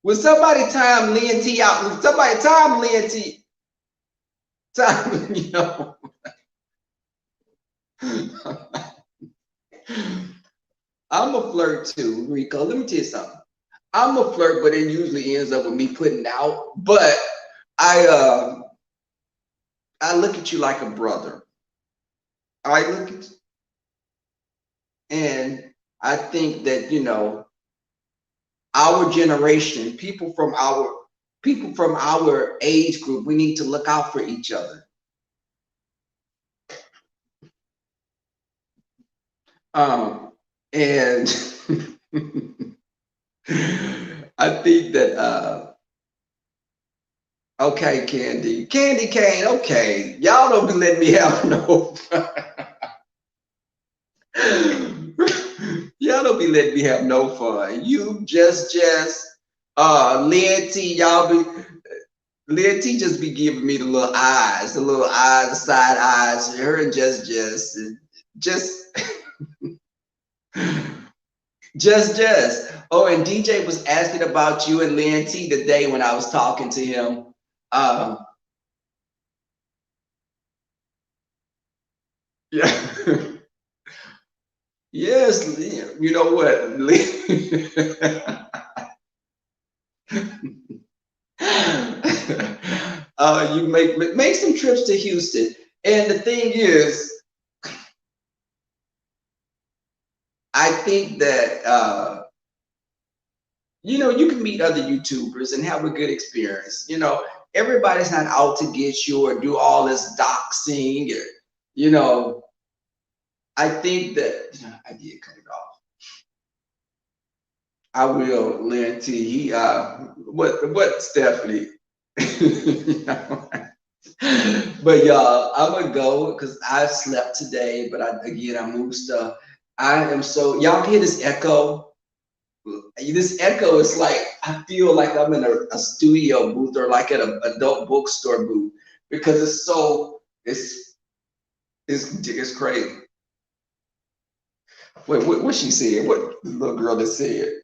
When somebody time Leah T out, when somebody time Leah T, time, I'm a flirt too, Rico. Let me tell you something. I'm a flirt, but it usually ends up with me putting out. But I look at you like a brother. I look at, and I think that our generation, people from our age group, we need to look out for each other. And I think that okay, Candy Cane, okay, y'all don't be letting me have no fun. Y'all don't be letting me have no fun. You just Lynn T, y'all be Lynn T just be giving me the little eyes, the side eyes. Her and just just. Oh, and DJ was asking about you and Lynn T today when I was talking to him. Yeah. Yes, you know what? You make some trips to Houston. And the thing is, I think that You can meet other YouTubers and have a good experience. Everybody's not out to get you or do all this doxing. Or, you know, I think that I did cut it off. I will, Lynn T. What Stephanie? But y'all, I'm gonna go because I slept today, but I moved stuff. I am so y'all can hear this echo. This echo is like I feel like I'm in a studio booth or like at an adult bookstore booth because it's crazy. Wait, what she said? What the little girl that said?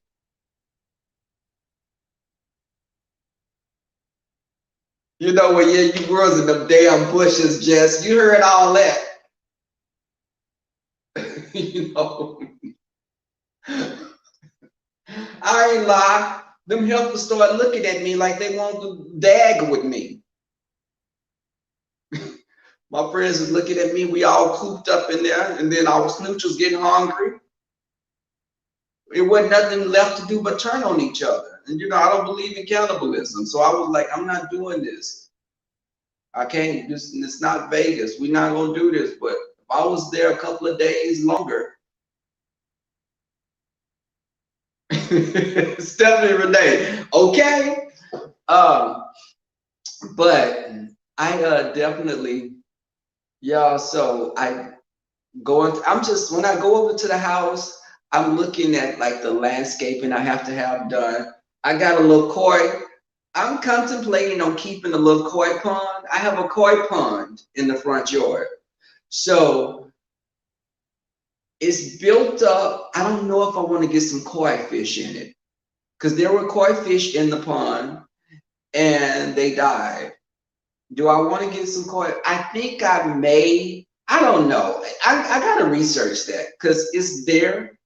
Well, yeah, you girls in them damn bushes, Jess. You heard all that. you know. I ain't lie. Them helpers start looking at me like they want to dag with me. My friends was looking at me. We all cooped up in there, and then our snooch was getting hungry. It wasn't nothing left to do but turn on each other. And I don't believe in cannibalism, so I was like, I'm not doing this. I can't. It's not Vegas. We're not gonna do this. But if I was there a couple of days longer, Stephanie Renee, okay. But I definitely, yeah. So I'm just when I go over to the house, I'm looking at like the landscaping I have to have done. I got a little koi. I'm contemplating on keeping a little koi pond. I have a koi pond in the front yard. So it's built up. I don't know if I want to get some koi fish in it because there were koi fish in the pond and they died. Do I want to get some koi? I think I may. I don't know. I got to research that because it's there.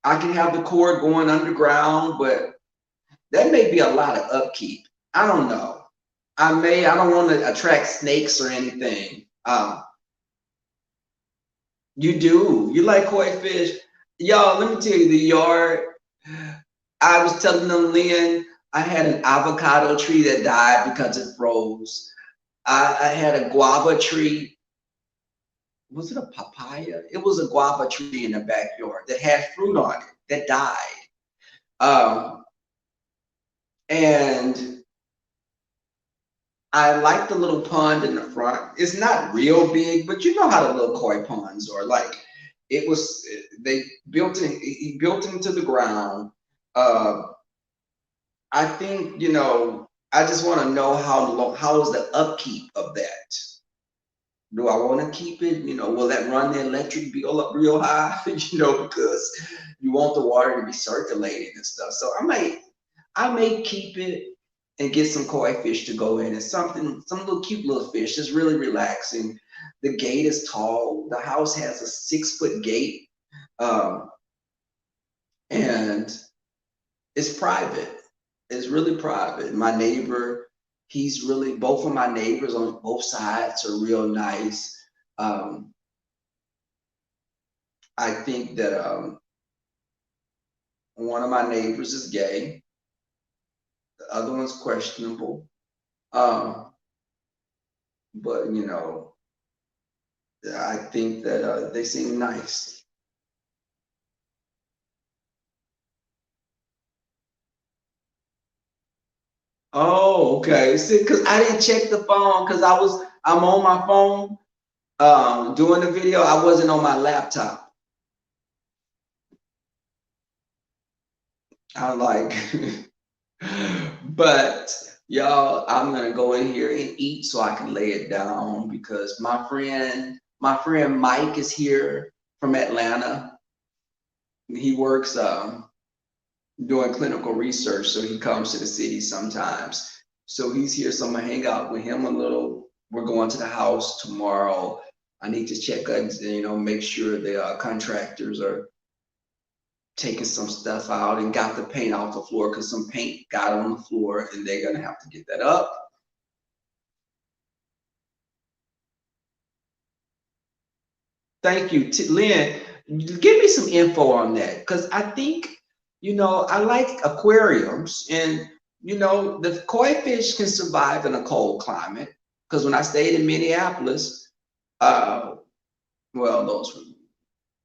I can have the cord going underground, but that may be a lot of upkeep. I don't know. I don't want to attract snakes or anything. You do. You like koi fish. Y'all, let me tell you, the yard, I was telling them, Lynn, I had an avocado tree that died because it froze. I had a guava tree. Was it a papaya? It was a guava tree in the backyard that had fruit on it that died. Um, and I like the little pond in the front. It's not real big, but you know how the little koi ponds are. Like it was, they built it. He built into the ground. Uh, I think I just want to know how is the upkeep of that. Do I want to keep it? Will that run the electric bill up real high? Because you want the water to be circulating and stuff. So I may keep it and get some koi fish to go in and some little cute little fish. Just really relaxing. The gate is tall. The house has a 6-foot gate, and it's private. It's really private. My neighbor, both of my neighbors on both sides are real nice. I think that one of my neighbors is gay. The other one's questionable. But I think that they seem nice. Oh, okay. See, because I didn't check the phone because I'm on my phone doing the video. I wasn't on my laptop. I'm like, but y'all, I'm gonna go in here and eat so I can lay it down because my friend Mike is here from Atlanta. He works doing clinical research, so he comes to the city sometimes. So he's here, so I'm gonna hang out with him a little. We're going to the house tomorrow. I need to check make sure the contractors are taking some stuff out and got the paint off the floor because some paint got on the floor and they're gonna have to get that up. Thank you, Lynn. Give me some info on that because I think You know, I like aquariums, and you know, the koi fish can survive in a cold climate. Because when I stayed in Minneapolis, uh, well,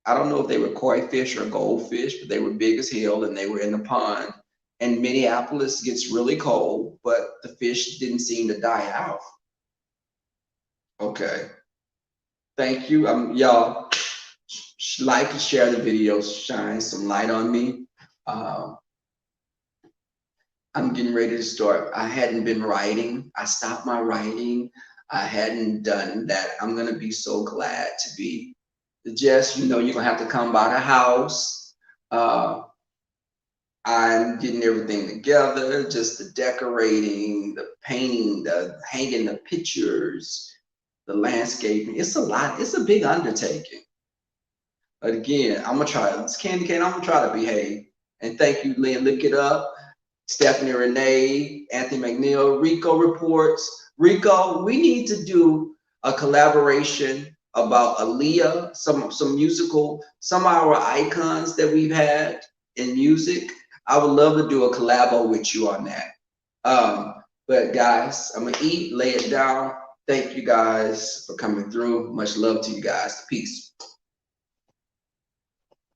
I don't know if they were koi fish or goldfish, but they were big as hell and they were in the pond. And Minneapolis gets really cold, but the fish didn't seem to die out. Okay, thank you. Y'all like and share the video, shine some light on me. Um, I'm getting ready to start. I hadn't been writing. I stopped my writing. I hadn't done that. I'm gonna be so glad to be. Just, you know, you're gonna have to come by the house. Uh, I'm getting everything together, just the decorating, the painting, the hanging the pictures, the landscaping. It's a lot. It's a big undertaking. But again, I'm gonna try. It's Candy Cane. I'm gonna try to behave. And thank you, Lynn. Look it up. Stephanie Renee, Anthony McNeil, Rico reports. Rico, we need to do a collaboration about Aaliyah, some musical, some of our icons that we've had in music. I would love to do a collabo with you on that. But guys, I'm gonna eat, lay it down. Thank you guys for coming through. Much love to you guys. Peace.